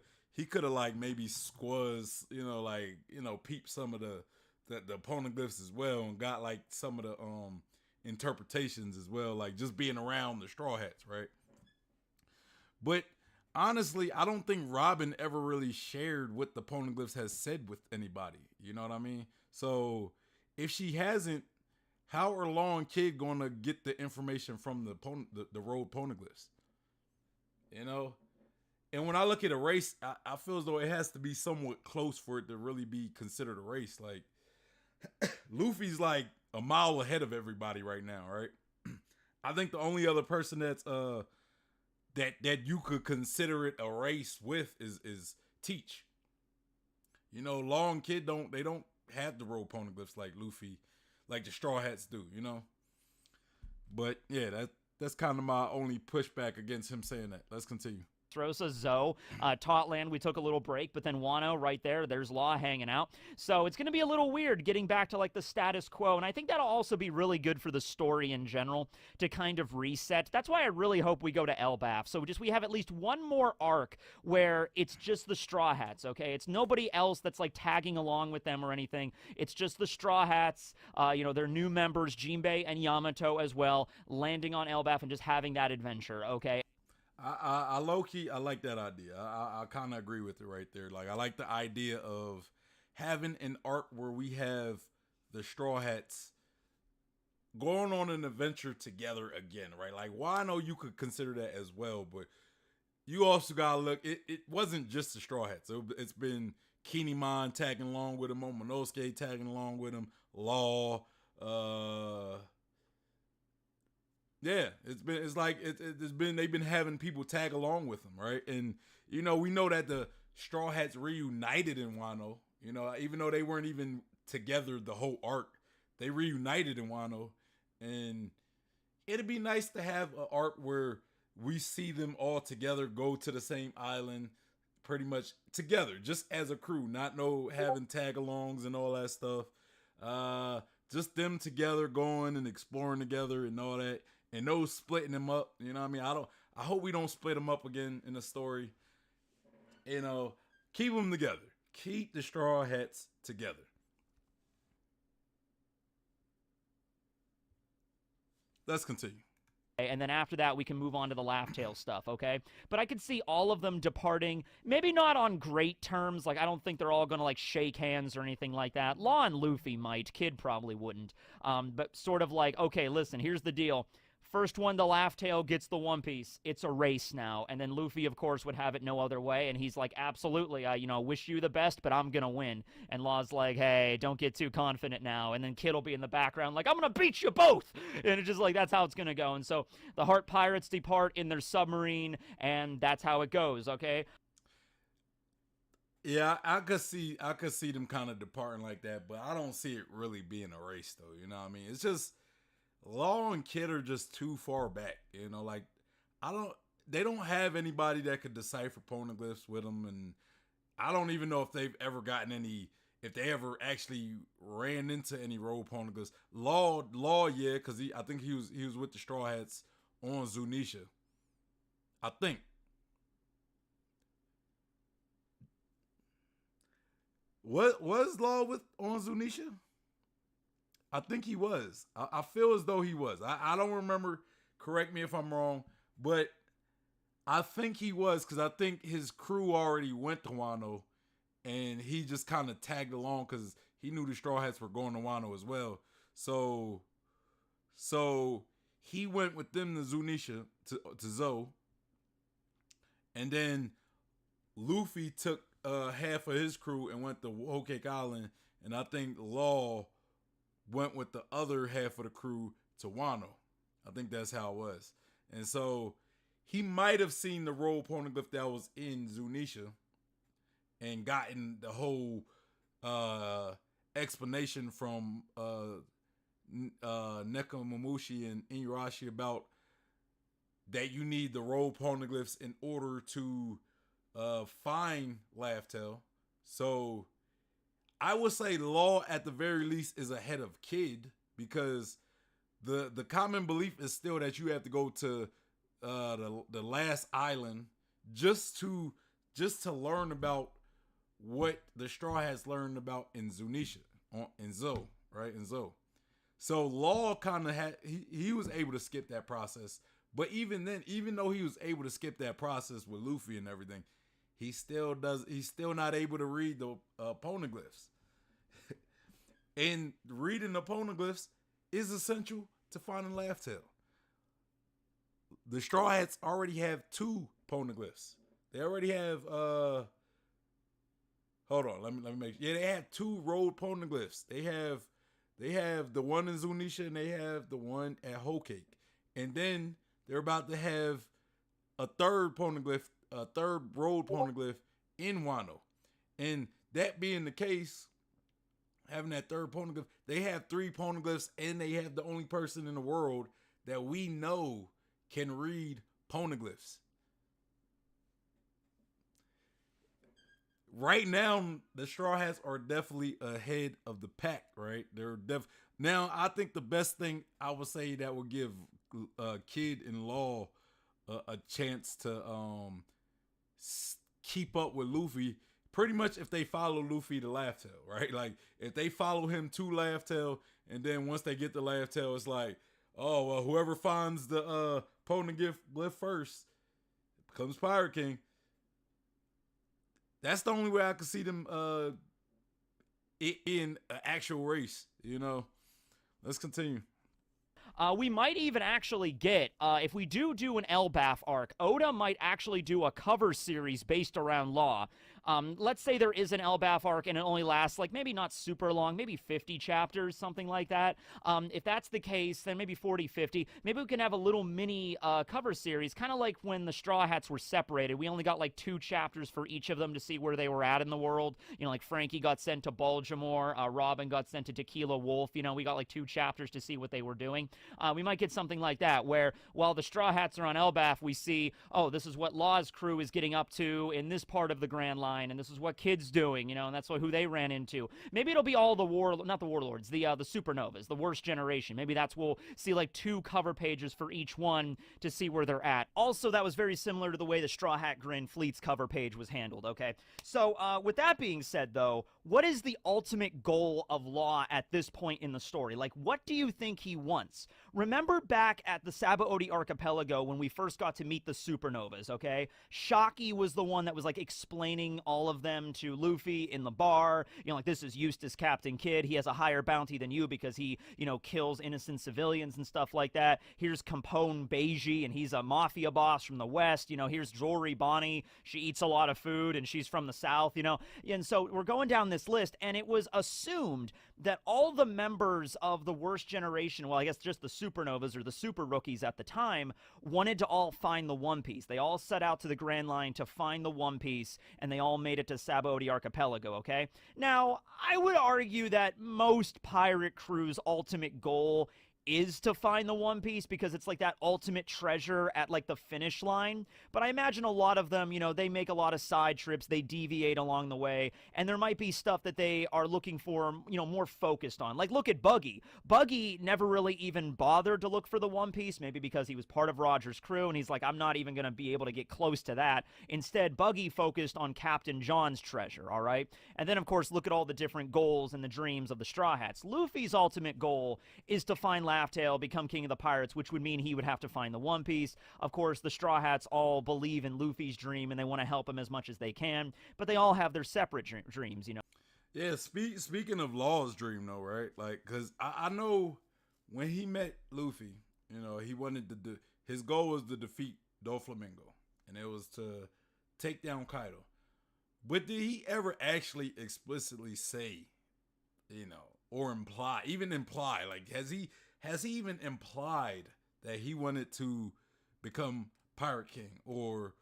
like maybe squaz, you know, like, you know, peep some of the poneglyphs as well and got like some of the interpretations as well, like just being around the Straw Hats, right? But honestly, I don't think Robin ever really shared what the poneglyphs has said with anybody. You know what I mean? So if she hasn't, how are Law and Kid going to get the information from the road poneglyphs? You know? And when I look at a race, I feel as though it has to be somewhat close for it to really be considered a race. Like, Luffy's like a mile ahead of everybody right now, right? I think the only other person that's that you could consider it a race with is Teach. You know, Law and Kid don't have the road poneglyphs like Luffy, like the Straw Hats do, you know? But yeah, that's kind of my only pushback against him saying that. Let's continue. Rosa, Zoe, Totland, we took a little break, but then Wano right there's Law hanging out. So it's going to be a little weird getting back to like the status quo, and I think that'll also be really good for the story in general to kind of reset. That's why I really hope we go to Elbaf. So we have at least one more arc where it's just the Straw Hats, okay? It's nobody else that's like tagging along with them or anything. It's just the Straw Hats, their new members, Jinbei and Yamato as well, landing on Elbaf and just having that adventure, okay? I low-key, I like that idea. I kind of agree with it right there. Like, I like the idea of having an arc where we have the Straw Hats going on an adventure together again, right? Like, well, I know you could consider that as well, but you also gotta look, it wasn't just the Straw Hats. It's been Kinemon tagging along with him, Momonosuke tagging along with him, Law, yeah, they've been having people tag along with them, right? And you know, we know that the Straw Hats reunited in Wano. You know, even though they weren't even together the whole arc, they reunited in Wano, and it'd be nice to have an arc where we see them all together go to the same island, pretty much together, just as a crew, not having tag-alongs and all that stuff. Just them together going and exploring together and all that. And no splitting them up, you know what I mean? I hope we don't split them up again in the story. You know, keep them together. Keep the Straw Hats together. Let's continue. And then after that, we can move on to the Laugh Tale stuff, okay? But I could see all of them departing, maybe not on great terms. Like, I don't think they're all going to, like, shake hands or anything like that. Law and Luffy might. Kid probably wouldn't. But sort of like, okay, listen, here's the deal. first one to Laugh Tale gets the One Piece. It's a race now. And then Luffy, of course, would have it no other way. And he's like, absolutely, I, wish you the best, but I'm going to win. And Law's like, hey, don't get too confident now. And then Kid will be in the background like, I'm going to beat you both. And it's just like, that's how it's going to go. And so the Heart Pirates depart in their submarine, and that's how it goes, okay? Yeah, I could see them kind of departing like that, but I don't see it really being a race though. You know what I mean? It's just Law and Kid are just too far back. Like they don't have anybody that could decipher poneglyphs with them, and I don't even know if they've ever gotten if they ever actually ran into any road poneglyphs. Law, yeah, because I think he was with the Straw Hats on Zunisha. I think. What was Law with on Zunisha? I think he was. I feel as though he was. I don't remember. Correct me if I'm wrong, but I think he was, because I think his crew already went to Wano, and he just kind of tagged along because he knew the Straw Hats were going to Wano as well. So he went with them to Zunisha to Zo, and then Luffy took half of his crew and went to Whole Cake Island, and I think Law went with the other half of the crew to Wano. I think that's how it was. And so he might have seen the road poneglyph that was in Zunisha and gotten the whole explanation from Nekomamushi and Inuyasha about that you need the road poneglyphs in order to find Laugh Tale. So I would say Law at the very least is ahead of Kid, because the common belief is still that you have to go to the last island just to learn about what the Straw Hats learned about in Zunisha, in Zo, right? In Zo. So Law kind of had he was able to skip that process, but even then, even though he was able to skip that process with Luffy and everything, he's still not able to read the poneglyphs. And reading the poneglyphs is essential to finding Laugh Tale. The Straw Hats already have 2 poneglyphs. They already have hold on, let me make sure. Yeah, they have 2 road poneglyphs. They have the one in Zunisha and they have the one at Whole Cake. And then they're about to have a third poneglyph, a third road poneglyph in Wano. And that being the case, having that third poneglyph, they have 3 poneglyphs, and they have the only person in the world that we know can read poneglyphs. Right now, the Straw Hats are definitely ahead of the pack, right? Now, I think the best thing I would say that would give Kid and Law a chance to keep up with Luffy, pretty much if they follow Luffy to Laugh Tale, right? Like, if they follow him to Laugh Tale, and then once they get to Laugh Tale, it's like, oh, well, whoever finds the poneglyph first becomes Pirate King. That's the only way I could see them in an actual race, Let's continue. We might even actually get, if we do an Elbaf arc, Oda might actually do a cover series based around Law. Let's say there is an Elbaf arc and it only lasts, like, maybe not super long, maybe 50 chapters, something like that. If that's the case, then maybe 40, 50. Maybe we can have a little mini cover series, kind of like when the Straw Hats were separated. We only got, like, 2 chapters for each of them to see where they were at in the world. Like Frankie got sent to Baltimore, Robin got sent to Tequila Wolf. We got, like, 2 chapters to see what they were doing. We might get something like that, where while the Straw Hats are on Elbaf, we see, oh, this is what Law's crew is getting up to in this part of the Grand Line, and this is what Kid's doing, and that's who they ran into. Maybe it'll be all not the Warlords, the Supernovas, the Worst Generation. Maybe we'll see, like, 2 cover pages for each one to see where they're at. Also, that was very similar to the way the Straw Hat Grin Fleet's cover page was handled, okay? So, with that being said, though, what is the ultimate goal of Law at this point in the story? Like, what do you think he wants? Remember back at the Sabaody Archipelago when we first got to meet the Supernovas, okay? Shaki was the one that was, like, explaining all of them to Luffy in the bar. You know, like, this is Eustace Captain Kidd. He has a higher bounty than you because he, you know, kills innocent civilians and stuff like that. Here's Capone Beiji, and he's a mafia boss from the West. You know, here's Jory Bonnie. She eats a lot of food, and she's from the South, you know. And so we're going down this list, and it was assumed that all the members of the worst generation, well, I guess just the supernovas or the super rookies at the time, wanted to all find the One Piece. They all set out to the Grand Line to find the One Piece, and they all made it to Sabaody Archipelago, okay? Now, I would argue that most pirate crews' ultimate goal is to find the One Piece because it's like that ultimate treasure at like the finish line. But I imagine a lot of them, you know, they make a lot of side trips, they deviate along the way, and there might be stuff that they are looking for, you know, more focused on. Like, look at Buggy. Buggy never really even bothered to look for the One Piece, maybe because he was part of Roger's crew, and he's like, I'm not even going to be able to get close to that. Instead, Buggy focused on Captain John's treasure, all right? And then, of course, look at all the different goals and the dreams of the Straw Hats. Luffy's ultimate goal is to find Laugh Tale, become king of the pirates, which would mean he would have to find the One Piece. Of course, the Straw Hats all believe in Luffy's dream, and they want to help him as much as they can, but they all have their separate dreams, you know. Yeah, speaking of Law's dream, though, right? Like, because I know when he met Luffy, you know, he wanted to his goal was to defeat Doflamingo, and it was to take down Kaido. But did he ever actually explicitly say, you know, or imply, like, has he even implied that he wanted to become Pirate King or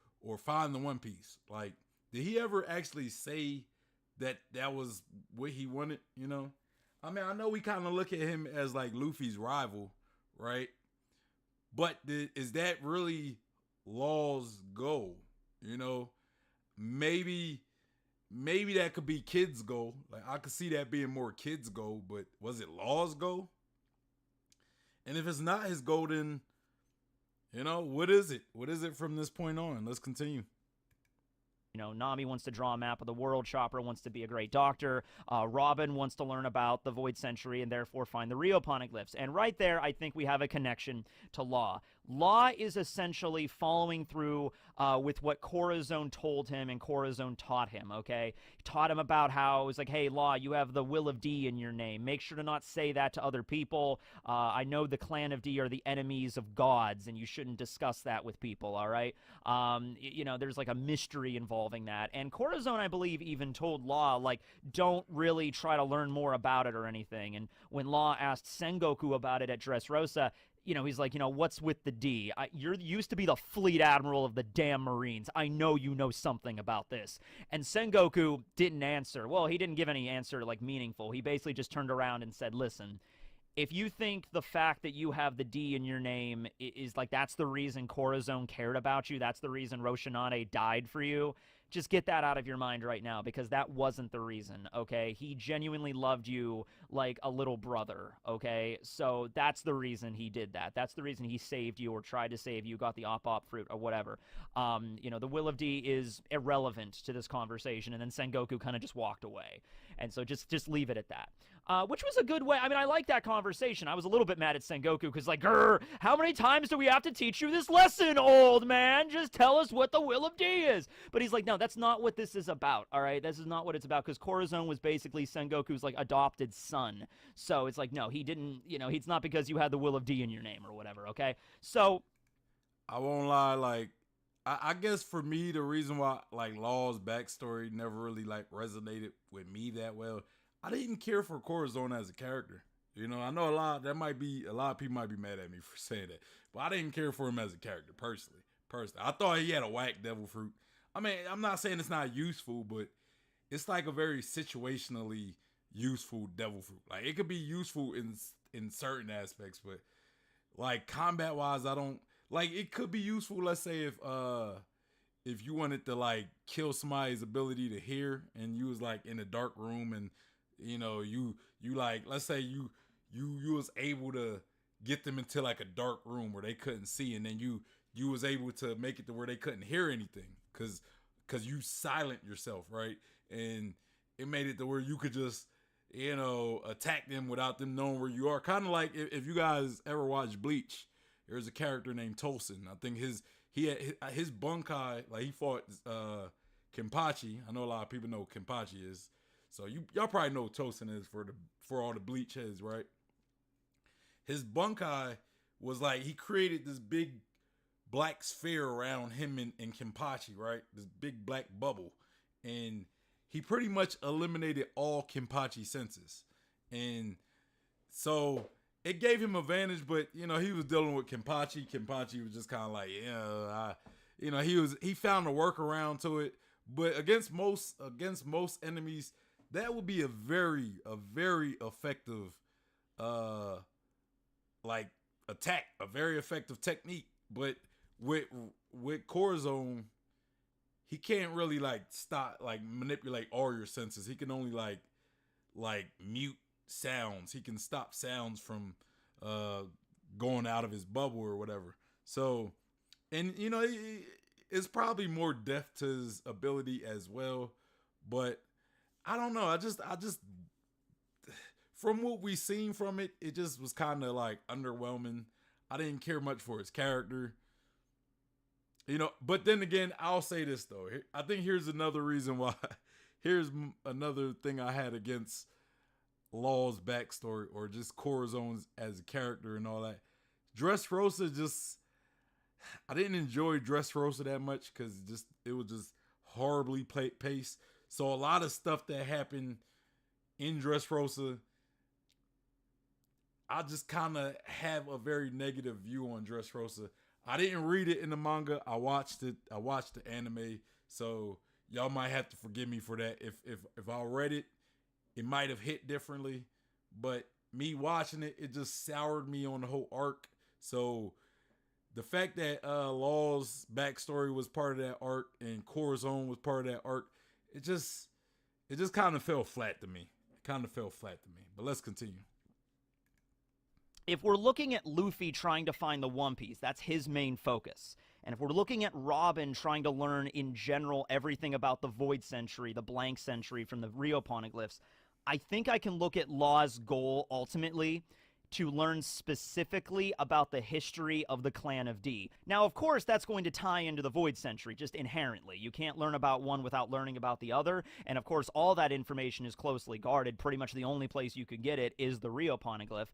find the One Piece? Like, did he ever actually say that was what he wanted, you know? I mean, I know we kind of look at him as like Luffy's rival, right? But is that really Law's goal? You know, maybe that could be Kid's goal. Like, I could see that being more Kid's goal, but was it Law's goal? And if it's not his goal, then, you know, what is it? What is it from this point on? Let's continue. You know, Nami wants to draw a map of the world. Chopper wants to be a great doctor. Robin wants to learn about the Void Century and therefore find the Rio Poneglyphs. And right there, I think we have a connection to Law. Law is essentially following through with what Corazon told him and Corazon taught him, okay? He taught him about how it was like, hey, Law, you have the Will of D in your name. Make sure to not say that to other people. I know the Clan of D are the enemies of gods, and you shouldn't discuss that with people, all right? You know, there's like a mystery involving that. And Corazon, I believe, even told Law, like, don't really try to learn more about it or anything. And when Law asked Sengoku about it at Dressrosa, you know, he's like, you know, what's with the D? You used to be the fleet admiral of the damn Marines. I know you know something about this. And Sengoku didn't answer. Well, he didn't give any answer, like, meaningful. He basically just turned around and said, listen, if you think the fact that you have the D in your name is like, that's the reason Corazon cared about you, that's the reason Roshinade died for you, just get that out of your mind right now, because that wasn't the reason, okay? He genuinely loved you like a little brother, okay? So that's the reason he did that. That's the reason he saved you or tried to save you, got the op-op fruit or whatever. You know, the Will of D is irrelevant to this conversation, and then Sengoku kind of just walked away. And so just leave it at that. Which was a good way. I mean, I like that conversation. I was a little bit mad at Sengoku because, like, grr, how many times do we have to teach you this lesson, old man? Just tell us what the Will of D is. But he's like, no, that's not what this is about, all right? This is not what it's about, because Corazon was basically Sengoku's, like, adopted son. So it's like, no, he didn't, you know, it's not because you had the Will of D in your name or whatever, okay? So I won't lie, like, I guess for me, the reason why, like, Law's backstory never really, like, resonated with me that well, I didn't care for Corazon as a character. You know, I know a lot of people might be mad at me for saying that, but I didn't care for him as a character, personally. I thought he had a whack devil fruit. I mean, I'm not saying it's not useful, but it's like a very situationally useful devil fruit. Like, it could be useful in certain aspects, but, like, combat-wise, I don't... Like, it could be useful, let's say, if you wanted to, like, kill somebody's ability to hear, and you was, like, in a dark room, and, you know, you like, let's say you was able to get them into, like, a dark room where they couldn't see, and then you was able to make it to where they couldn't hear anything, because you silent yourself, right? And it made it to where you could just, you know, attack them without them knowing where you are. Kind of like if you guys ever watched Bleach, there's a character named Tolson. I think his Bunkai, like, he fought Kenpachi. I know a lot of people know what Kenpachi is. So y'all probably know what Tosin is for all the bleach heads, right? His Bunkai was like he created this big black sphere around him and Kenpachi, right? This big black bubble. And he pretty much eliminated all Kenpachi senses. And so it gave him advantage, but you know, he was dealing with Kenpachi. Kenpachi was just kind of like, he found a workaround to it. But against most enemies, that would be a very effective like attack, a very effective technique. But with Corazon, he can't really like stop, like manipulate all your senses. He can only like mute sounds. He can stop sounds from going out of his bubble or whatever. So, and you know, it's probably more depth to his ability as well. But I don't know. I just from what we seen from it, it just was kind of like underwhelming. I didn't care much for his character. You know, but then again, I'll say this though. I think here's another reason why. Here's another thing I had against Law's backstory or just Corazon's as a character and all that. Dressrosa just, I didn't enjoy Dressrosa that much because it was just horribly paced. So a lot of stuff that happened in Dressrosa, I just kind of have a very negative view on Dressrosa. I didn't read it in the manga. I watched it. I watched the anime. So y'all might have to forgive me for that. If I read it, it might have hit differently. But me watching it, it just soured me on the whole arc. So the fact that Law's backstory was part of that arc and Corazon was part of that arc, it just kind of fell flat to me. But let's continue. If we're looking at Luffy trying to find the One Piece, that's his main focus. And if we're looking at Robin trying to learn in general everything about the Void Century, the Blank Century from the Rio Poneglyphs, I think I can look at Law's goal ultimately to learn specifically about the history of the Clan of D. Now, of course, that's going to tie into the Void Century, just inherently. You can't learn about one without learning about the other, and of course, all that information is closely guarded. Pretty much the only place you could get it is the Rio Poneglyph.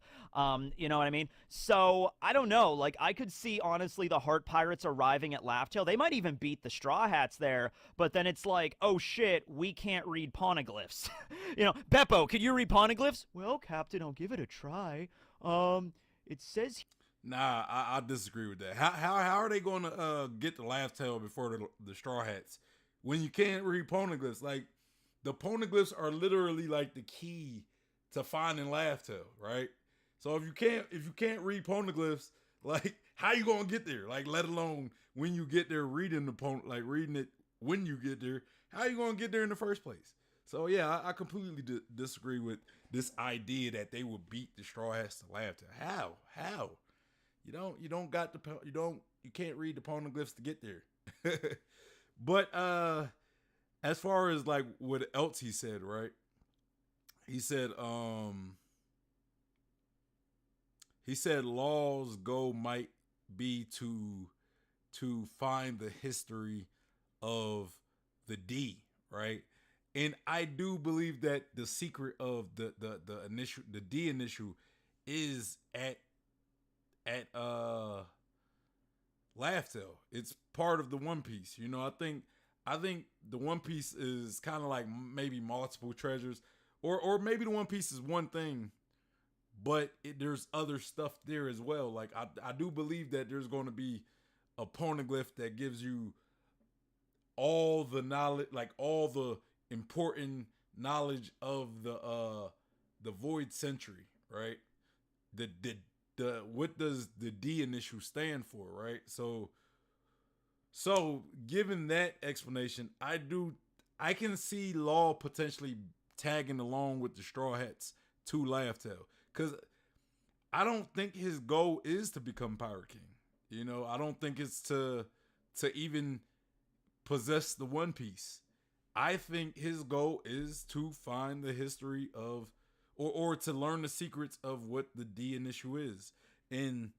You know what I mean? So, I don't know. Like, I could see, honestly, the Heart Pirates arriving at Laugh-Tale. They might even beat the Straw Hats there, but then it's like, oh shit, we can't read Poneglyphs. You know, Beppo, can you read Poneglyphs? Well, Captain, I'll give it a try. It says. Nah, I disagree with that. How are they going to get the Laugh Tale before the Straw Hats when you can't read poneglyphs? Like the poneglyphs are literally like the key to finding Laugh Tale, right? So if you can't read poneglyphs, like how you gonna get there? Like let alone when you get there reading reading it when you get there, how you gonna get there in the first place? So yeah, I completely disagree with this idea that they would beat the Straw Hats to Laugh Tale. How? You can't read the poneglyphs to get there. But as far as like what else he said, right? He said Law's goal might be to find the history of the D, right? And I do believe that the secret of the D initial is at Laugh Tale. It's part of the One Piece. You know, I think the One Piece is kind of like maybe multiple treasures, or maybe the One Piece is one thing, but there's other stuff there as well. Like I do believe that there's going to be a poneglyph that gives you all the knowledge, like all the important knowledge of the Void Century, right? The what does the D initial stand for, right? So given that explanation, I can see Law potentially tagging along with the Straw Hats to Laugh Tale, because I don't think his goal is to become Pirate King. You know, I don't think it's to even possess the One Piece. I think his goal is to find the history of, or to learn the secrets of what the D initial is. And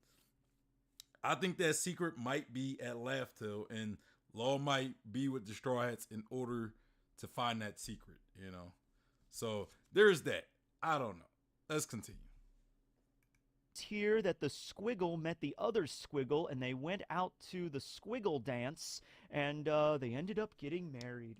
I think that secret might be at Laugh Tale. And Law might be with the Straw Hats in order to find that secret, you know. So there's that. I don't know. Let's continue. Here that the squiggle met the other squiggle and they went out to the squiggle dance and they ended up getting married.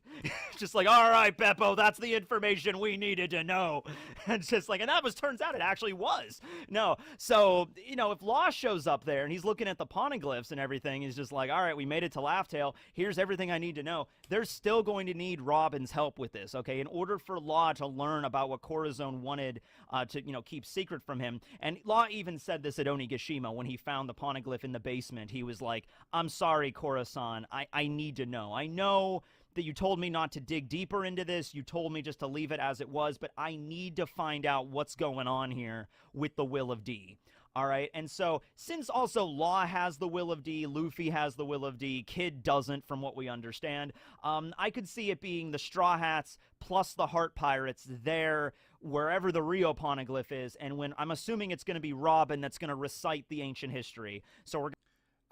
Just like, all right, Beppo, that's the information we needed to know. And just like, and that was, turns out it actually was. No, so, you know, if Law shows up there and he's looking at the poneglyphs and everything, he's just like, all right, we made it to Laughtail. Here's everything I need to know. They're still going to need Robin's help with this, okay? In order for Law to learn about what Corazon wanted to, you know, keep secret from him. And Law even said this at Onigashima when he found the poneglyph in the basement. He was like, I'm sorry, Corazon. I need to know. I know that you told me not to dig deeper into this. You told me just to leave it as it was, but I need to find out what's going on here with the Will of D. All right, and so since also Law has the Will of D, Luffy has the Will of D, Kid doesn't, from what we understand, I could see it being the Straw Hats plus the Heart Pirates there, wherever the Rio Poneglyph is, and when I'm assuming it's going to be Robin that's going to recite the ancient history. So we're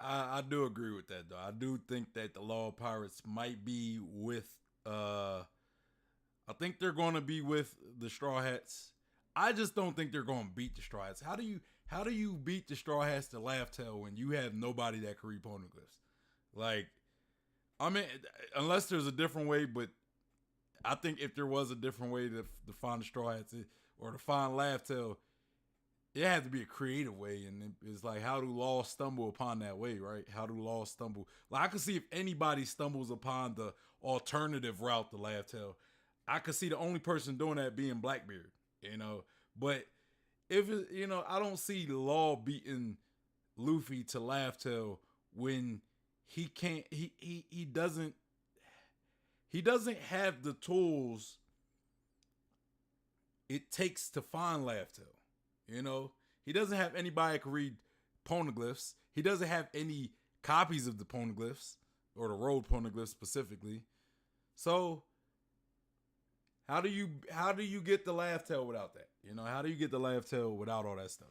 I do agree with that, though. I do think that the Law Pirates might be with, I think they're going to be with the Straw Hats. I just don't think they're going to beat the Straw Hats. How do you beat the Straw Hats to Laughtail when you have nobody that can read poneglyphs? Like, I mean, unless there's a different way, but I think if there was a different way to find the Straw Hats or to find Laughtail, it had to be a creative way, and it's like, how do Law stumble upon that way, right? How do Law stumble? Like, I could see if anybody stumbles upon the alternative route to Laughtail, I could see the only person doing that being Blackbeard, you know. But if it, you know, I don't see Law beating Luffy to Laughtail when he can't. He doesn't have the tools it takes to find Laughtail. You know, he doesn't have anybody that can read poneglyphs. He doesn't have any copies of the poneglyphs or the road poneglyphs specifically. So how do you get the Laughtail without that? You know, how do you get the Laughtail without all that stuff?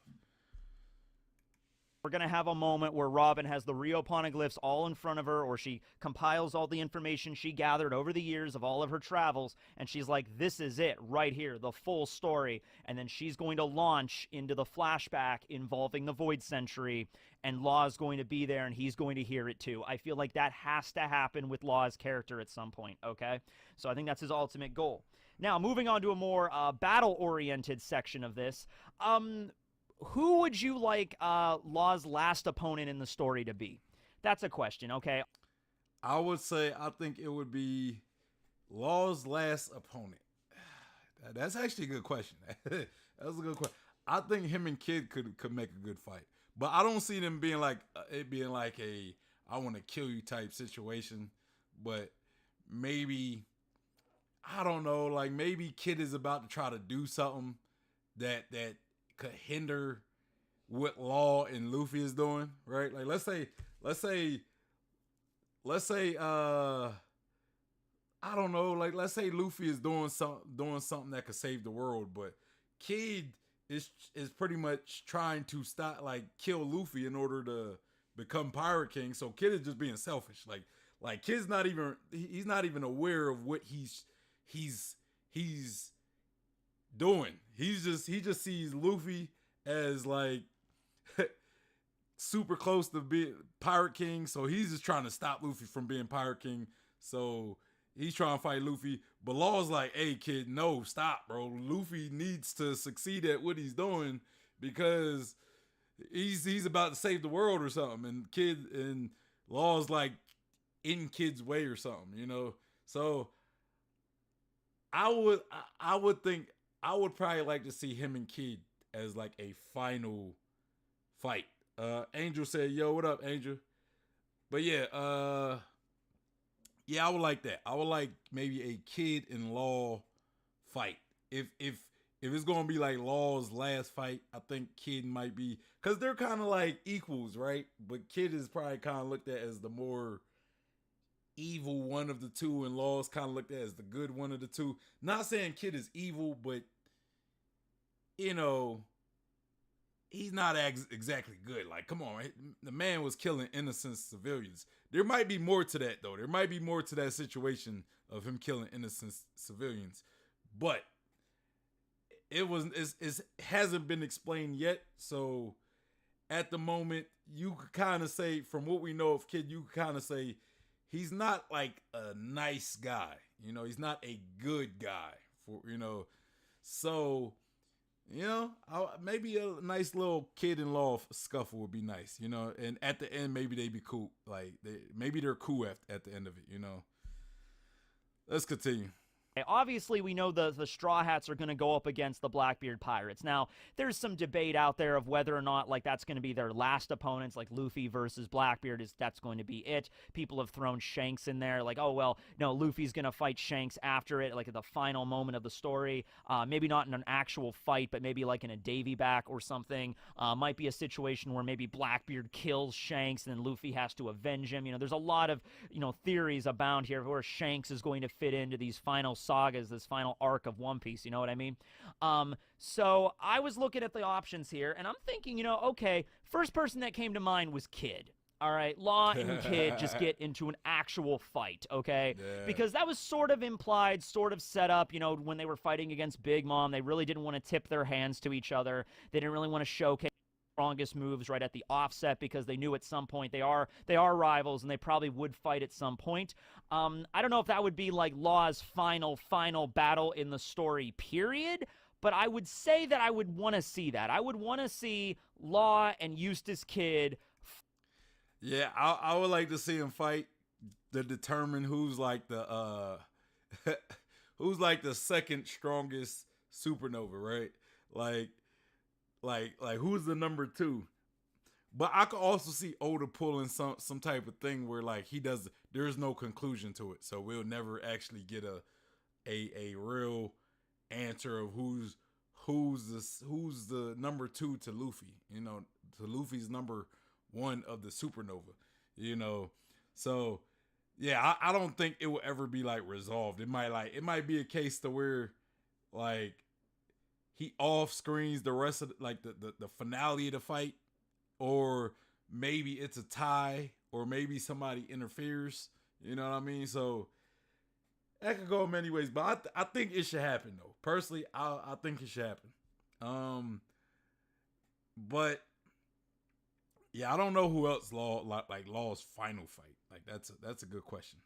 We're going to have a moment where Robin has the Rio Poneglyphs all in front of her, or she compiles all the information she gathered over the years of all of her travels, and she's like, this is it right here, the full story. And then she's going to launch into the flashback involving the Void Century, and Law's going to be there, and he's going to hear it too. I feel like that has to happen with Law's character at some point, okay? So I think that's his ultimate goal. Now, moving on to a more battle-oriented section of this, who would you like Law's last opponent in the story to be? That's a question, okay? I would say I think it would be Law's last opponent. That's actually a good question. That's a good question. I think him and Kid could make a good fight, but I don't see them being like it being like a I want to kill you type situation. But maybe, I don't know, like maybe Kid is about to try to do something that could hinder what Law and Luffy is doing, right? Like let's say I don't know, like let's say Luffy is doing something that could save the world, but Kid is pretty much trying to kill Luffy in order to become Pirate King. So Kid is just being selfish. Like Kid's he's not even aware of what he's doing. He just sees Luffy as like super close to being Pirate King, so he's just trying to stop Luffy from being Pirate King. So he's trying to fight Luffy, but Law's like, "Hey, Kid, no, stop, bro. Luffy needs to succeed at what he's doing because he's about to save the world or something." And Law's like in Kid's way or something, you know. So I would think I would probably like to see him and Kid as like a final fight. Angel said, "Yo, what up, Angel?" But yeah, I would like that. I would like maybe a Kid and Law fight. If it's gonna be like Law's last fight, I think Kid might be, because they're kind of like equals, right? But Kid is probably kind of looked at as the more evil one of the two, and Law's kind of looked at as the good one of the two. Not saying Kid is evil, but you know, he's not exactly good. Like, come on, the man was killing innocent civilians. There might be more to that, though. There might be more to that situation of him killing innocent civilians, but it hasn't been explained yet. So at the moment, you could kind of say, from what we know of Kid, you could kind of say he's not like a nice guy. You know, he's not a good guy. So maybe a nice little kid-in-law scuffle would be nice. And at the end, maybe they'd be cool. Like maybe they're cool at the end of it. Let's continue. Obviously, we know the Straw Hats are going to go up against the Blackbeard Pirates. Now, there's some debate out there of whether or not, like, that's going to be their last opponents, like Luffy versus Blackbeard, that's going to be it. People have thrown Shanks in there, like, oh, well, no, Luffy's going to fight Shanks after it, like, at the final moment of the story. Maybe not in an actual fight, but maybe, like, in a Davy back or something. Might be a situation where maybe Blackbeard kills Shanks and then Luffy has to avenge him. There's a lot of, theories abound here where Shanks is going to fit into these final sagas, this final arc of One Piece, you know what I mean? So I was looking at the options here, and I'm thinking, okay, first person that came to mind was Kid. All right, Law and Kid just get into an actual fight, okay? Yeah. Because that was sort of implied, sort of set up, when they were fighting against Big Mom. They really didn't want to tip their hands to each other. They didn't really want to showcase strongest moves right at the offset because they knew at some point they are rivals and they probably would fight at some point. I don't know if that would be like Law's final battle in the story period, but I would say that I would want to see that. I would want to see Law and Eustace Kid. Yeah, I would like to see him fight to determine who's like the who's like the second strongest supernova, right? Like who's the number 2? But I could also see Oda pulling some type of thing where like there's no conclusion to it, so we'll never actually get a real answer of who's the number 2 to Luffy, to Luffy's number 1 of the supernova, So yeah, I don't think it will ever be like resolved. It might be a case to where like he off screens the rest of the finale of the fight, or maybe it's a tie, or maybe somebody interferes. You know what I mean? So that could go many ways, but I think it should happen though. Personally, I think it should happen. But yeah, I don't know who else Law's final fight. Like that's a good question.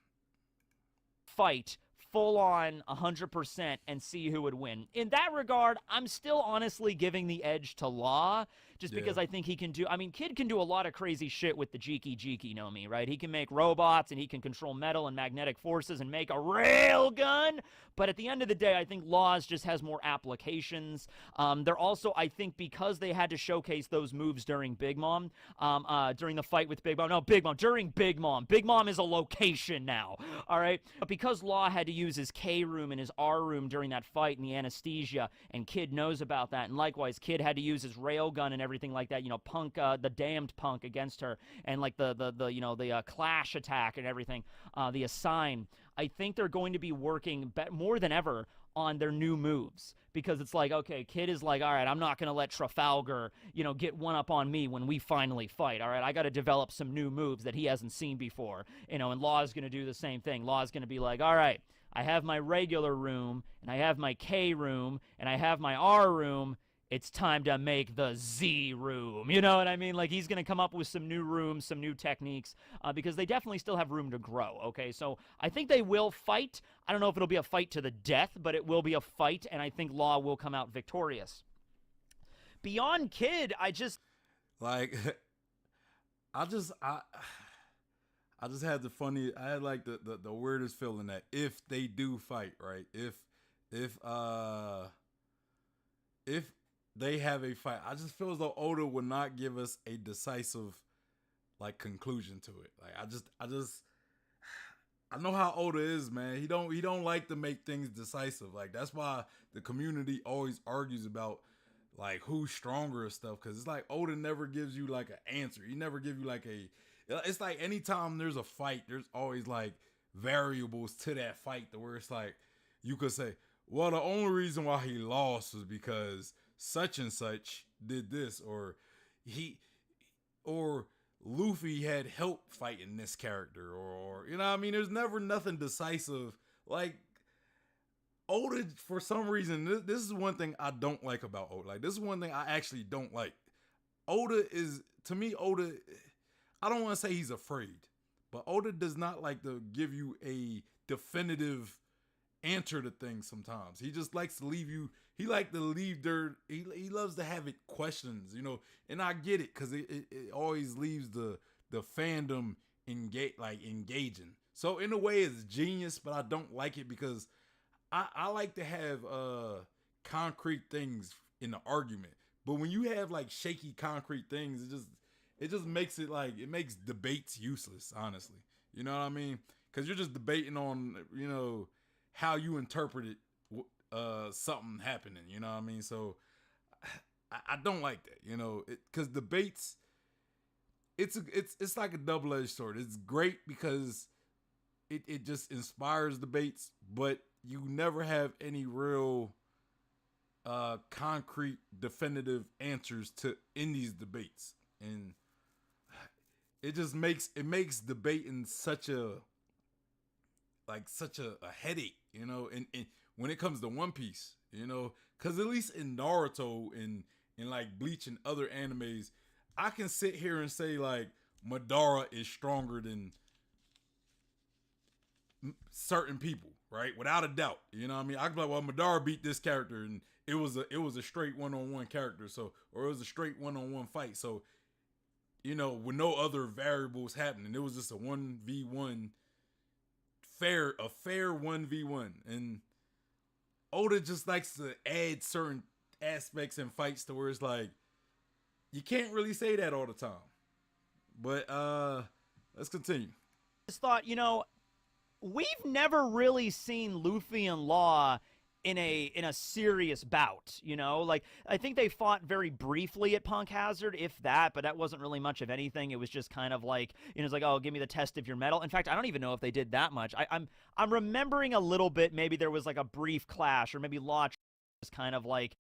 Fight full on 100% and see who would win. In that regard, I'm still honestly giving the edge to Law, just because I think he can do, Kid can do a lot of crazy shit with the Jiki no Mi, right? He can make robots and he can control metal and magnetic forces and make a rail gun, but at the end of the day, I think Laws just has more applications. They're also, I think, because they had to showcase those moves during Big Mom, during the fight with Big Mom, during Big Mom. Big Mom is a location now, all right? But because Law had to use his K room and his R room during that fight and the anesthesia, and Kid knows about that, and likewise, Kid had to use his rail gun and everything like that, Punk, the damned Punk against her, and like the Clash attack and everything, the Assign. I think they're going to be working more than ever on their new moves, because it's like, okay, Kid is like, all right, I'm not going to let Trafalgar, get one up on me when we finally fight. All right, I got to develop some new moves that he hasn't seen before, and Law is going to do the same thing. Law is going to be like, all right, I have my regular room, and I have my K room, and I have my R room. It's time to make the Z room. You know what I mean? Like, he's going to come up with some new rooms, some new techniques, because they definitely still have room to grow, okay? So I think they will fight. I don't know if it'll be a fight to the death, but it will be a fight, and I think Law will come out victorious. Beyond Kid, I just had I had like the weirdest feeling that if they do fight, right? If they have a fight, I just feel as though Oda would not give us a decisive like conclusion to it. Like I know how Oda is, man. He don't like to make things decisive. Like that's why the community always argues about like who's stronger and stuff, because it's like Oda never gives you like an answer. He never give you like it's like anytime there's a fight, there's always like variables to that fight to where it's like you could say, well, the only reason why he lost was because such and such did this, or he or Luffy had help fighting this character, or you know what I mean. There's never nothing decisive. Like Oda, for some reason, this is one thing I don't like about Oda. Like this is one thing I actually don't like. Oda is, to me, Oda, I don't want to say he's afraid, but Oda does not like to give you a definitive answer to things sometimes. He just likes to leave you, he like to leave there, he loves to have it questions, you know, and I get it, because it always leaves the fandom engaging. So in a way it's genius, but I don't like it because I like to have concrete things in the argument. But when you have like shaky concrete things, it just makes it like, it makes debates useless, honestly. You know what I mean? Because you're just debating on, you know, how you interpreted something happening. You know what I mean? So I don't like that. You know, because debates, it's like a double-edged sword. It's great because it just inspires debates, but you never have any real concrete definitive answers to in these debates, and it makes debating such a headache, you know. And when it comes to One Piece, you know, because at least in Naruto and like Bleach and other animes, I can sit here and say like Madara is stronger than certain people, right? Without a doubt. You know what I mean? I can be like, well, Madara beat this character, and it was a straight one-on-one character, so, or it was a straight one-on-one fight. So, you know, with no other variables happening, it was just a 1v1 fair 1v1. And Oda just likes to add certain aspects in fights to where it's like you can't really say that all the time. But let's continue. Just thought, we've never really seen Luffy and Law in a serious bout, like I think they fought very briefly at Punk Hazard, if that, but that wasn't really much of anything. It was just kind of like, it's like, oh, give me the test of your metal. In fact, I don't even know if they did that much. I'm remembering a little bit. Maybe there was like a brief clash, or maybe Law was kind of like,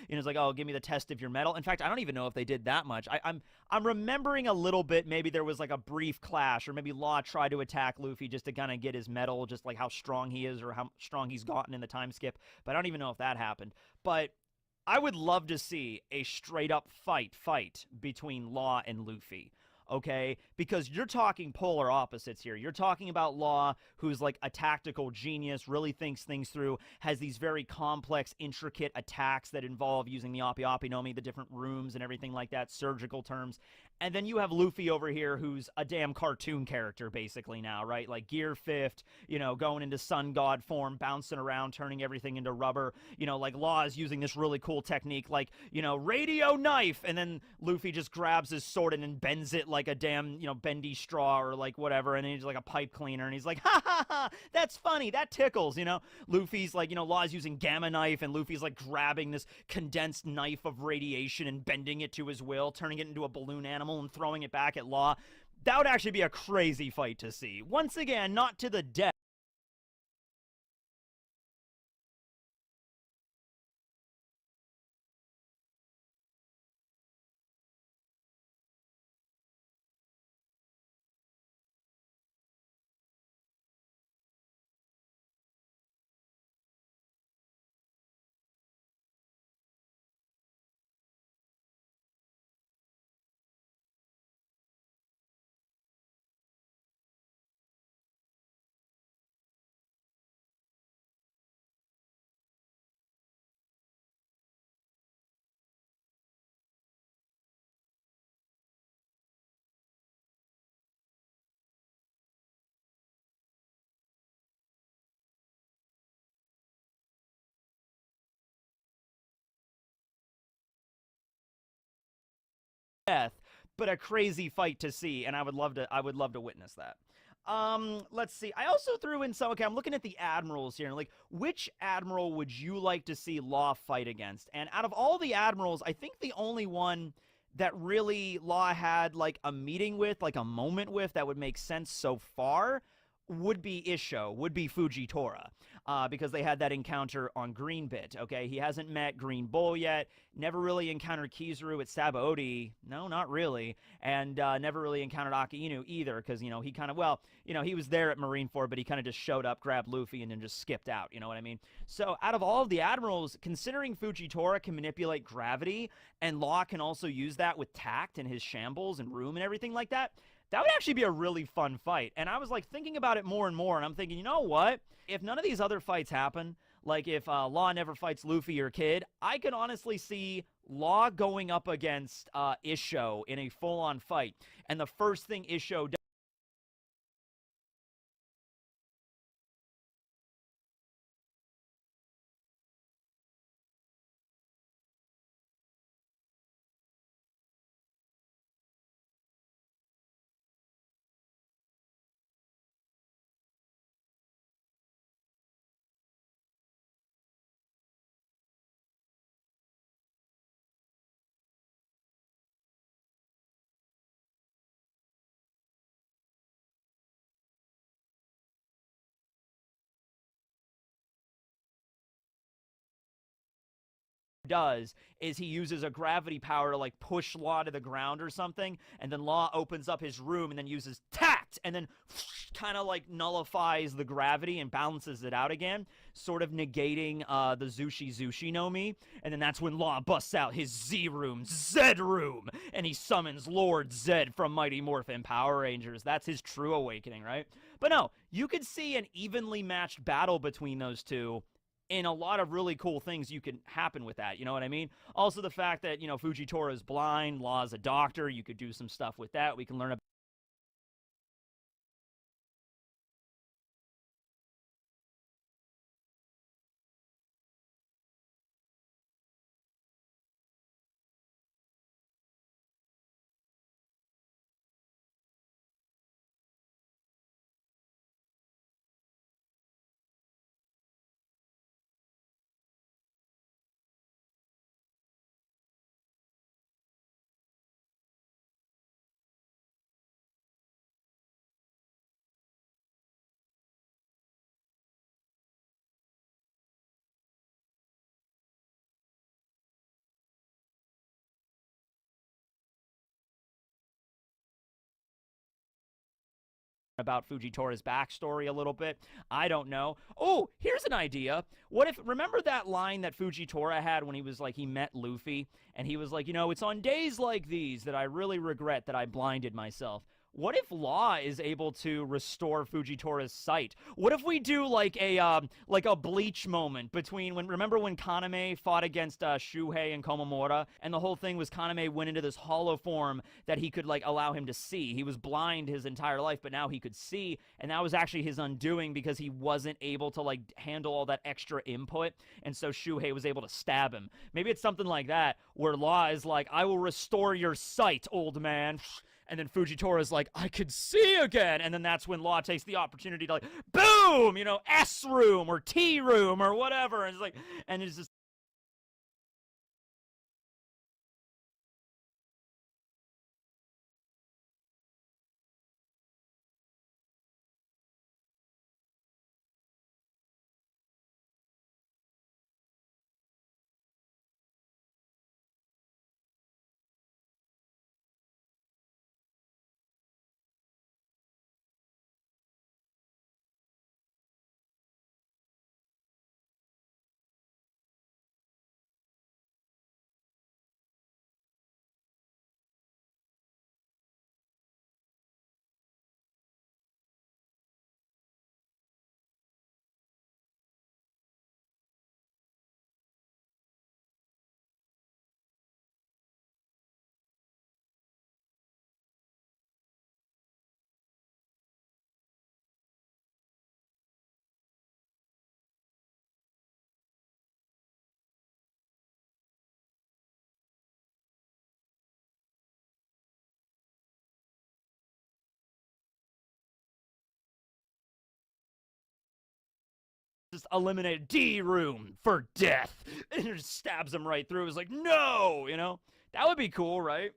it's like, oh, give me the test of your metal. In fact, I don't even know if they did that much. I'm remembering a little bit. Maybe there was like a brief clash, or maybe Law tried to attack Luffy just to kind of get his metal, just like how strong he is or how strong he's gotten in the time skip. But I don't even know if that happened. But I would love to see a straight up fight between Law and Luffy. Okay, because you're talking polar opposites here. You're talking about Law, who's like a tactical genius, really thinks things through, has these very complex, intricate attacks that involve using the Oppi Oppi no Mi, the different rooms and everything like that, surgical terms. And then you have Luffy over here, who's a damn cartoon character, basically, now, right? Like Gear Fifth, going into Sun God form, bouncing around, turning everything into rubber. Like Law is using this really cool technique, like, radio knife. And then Luffy just grabs his sword and then bends it like a damn, bendy straw or like whatever. And then he's like a pipe cleaner. And he's like, ha ha ha, that's funny. That tickles, Luffy's like, Law's using gamma knife. And Luffy's like grabbing this condensed knife of radiation and bending it to his will, turning it into a balloon animal and throwing it back at Law. That would actually be a crazy fight to see. Once again, not to the death. death, but a crazy fight to see, and I would love to witness that. Let's see. I also threw in some. Okay, I'm looking at the admirals here. Like, which admiral would you like to see Law fight against? And out of all the admirals, I think the only one that really Law had like a meeting with, like a moment with, that would make sense so far would be Isho, would be Fujitora, because they had that encounter on Greenbit, okay? He hasn't met Green Bull yet, never really encountered Kizaru at Sabaody, no, not really, and never really encountered Akainu either, because, you know, he kind of, well, you know, he was there at Marineford, but he kind of just showed up, grabbed Luffy, and then just skipped out, you know what I mean? So out of all of the admirals, considering Fujitora can manipulate gravity, and Law can also use that with tact and his shambles and room and everything like that, that would actually be a really fun fight. And I was like thinking about it more and more, and I'm thinking, you know what? If none of these other fights happen, like if Law never fights Luffy or Kid, I could honestly see Law going up against Isho in a full-on fight. And the first thing Isho does is he uses a gravity power to like push Law to the ground or something, and then Law opens up his room and then uses tact and then kind of like nullifies the gravity and balances it out again, sort of negating the Zushi no Mi, and then that's when Law busts out his Z room, Zed room, and he summons Lord Zed from Mighty Morphin Power Rangers. That's his true awakening, right? But no, you could see an evenly matched battle between those two, and a lot of really cool things you can happen with that, you know what I mean? Also the fact that, you know, Fujitora is blind, Law's a doctor, you could do some stuff with that. We can learn about Fujitora's backstory a little bit. I don't know. Oh, here's an idea. What if, remember that line that Fujitora had when he was like, he met Luffy, and he was like, you know, it's on days like these that I really regret that I blinded myself. What if Law is able to restore Fujitora's sight? What if we do like a Bleach moment between when, remember when Kaname fought against Shuhei and Komamura, and the whole thing was Kaname went into this hollow form that he could like allow him to see. He was blind his entire life, but now he could see, and that was actually his undoing because he wasn't able to like handle all that extra input, and so Shuhei was able to stab him. Maybe it's something like that where Law is like, I will restore your sight, old man. And then Fujitora's like, I could see again. And then that's when Law takes the opportunity to like, boom, you know, S room or T room or whatever. And it's like, and it's just just eliminated D room for death. And just stabs him right through. It's like, no, you know? That would be cool, right?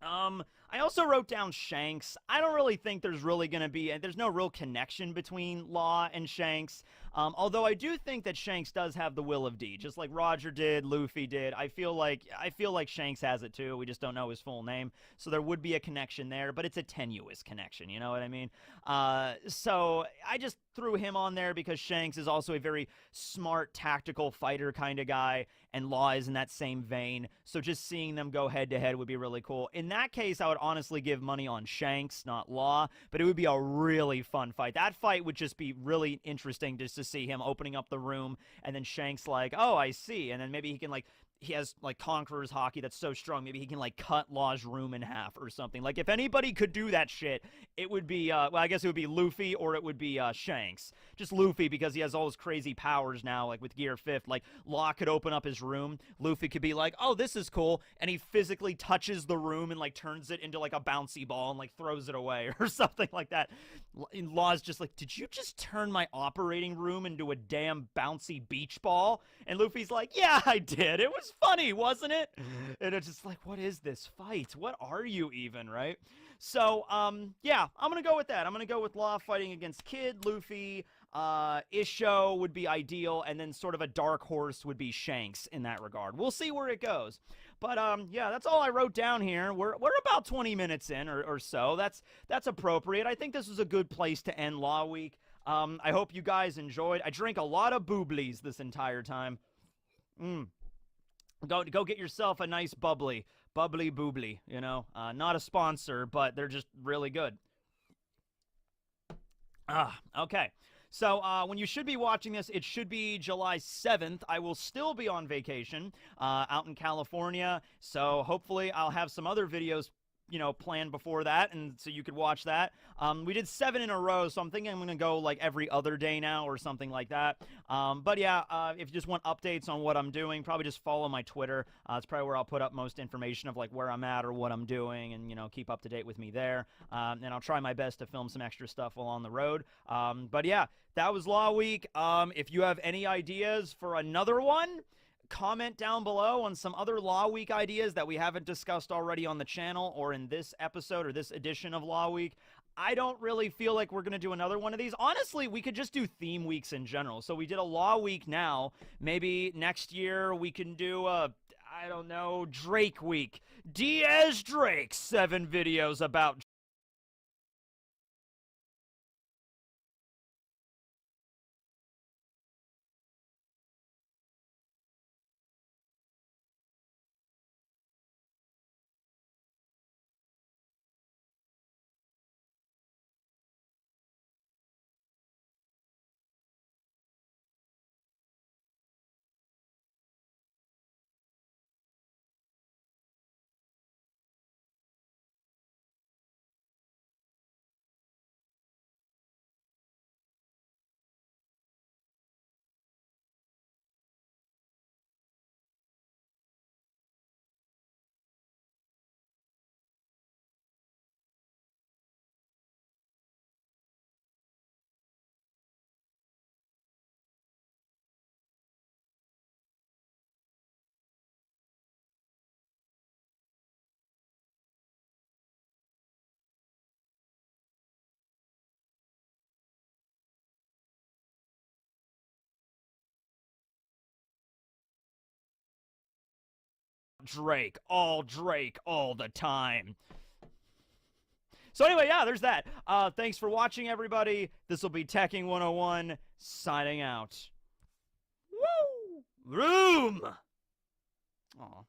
I also wrote down Shanks. I don't really think there's really going to be, there's no real connection between Law and Shanks. Although I do think that Shanks does have the will of D, just like Roger did, Luffy did. I feel like Shanks has it too. We just don't know his full name, so there would be a connection there, but it's a tenuous connection. You know what I mean? So I just threw him on there because Shanks is also a very smart, tactical fighter kind of guy, and Law is in that same vein. So just seeing them go head to head would be really cool. In that case, I would honestly give money on Shanks, not Law, but it would be a really fun fight. That fight would just be really interesting just to see him opening up the room, and then Shanks like, oh, I see, and then maybe he can like, he has like Conqueror's Hockey that's so strong, maybe he can like cut Law's room in half or something. Like if anybody could do that shit, it would be well, I guess it would be Luffy, or it would be Shanks. Just Luffy, because he has all his crazy powers now, like with Gear 5th. Like Law could open up his room, Luffy could be like, oh, this is cool, and he physically touches the room and like turns it into like a bouncy ball and like throws it away or something like that. Law's just like, did you just turn my operating room into a damn bouncy beach ball? And Luffy's like, yeah, I did. It was funny, wasn't it? And it's just like, what is this fight? What are you even, right? So, yeah, I'm going to go with that. I'm going to go with Law fighting against Kid, Luffy. Isho would be ideal, and then sort of a dark horse would be Shanks in that regard. We'll see where it goes. But, yeah, that's all I wrote down here. We're about 20 minutes in or so. That's appropriate. I think this is a good place to end Law Week. I hope you guys enjoyed. I drank a lot of booblies this entire time. Go get yourself a nice bubbly boobly, you know. Not a sponsor, but they're just really good. Okay. So when you should be watching this, it should be July 7th. I will still be on vacation out in California, so hopefully I'll have some other videos, you know, planned before that, and so you could watch that. We did 7 in a row, so I'm thinking I'm gonna go like every other day now or something like that. But yeah, if you just want updates on what I'm doing, probably just follow my Twitter. It's probably where I'll put up most information of like where I'm at or what I'm doing, and you know, keep up to date with me there. And I'll try my best to film some extra stuff while on the road. But yeah, that was Law Week. If you have any ideas for another one, comment down below on some other Law Week ideas that we haven't discussed already on the channel or in this episode or this edition of Law Week. I don't really feel like we're going to do another one of these. Honestly, we could just do theme weeks in general. So we did a Law Week now. Maybe next year we can do a, I don't know, Drake Week. Diaz Drake, 7 videos about Drake all the time. So anyway, yeah, there's that. Thanks for watching, everybody. This will be Tekking101 signing out. Woo! Room! Aw.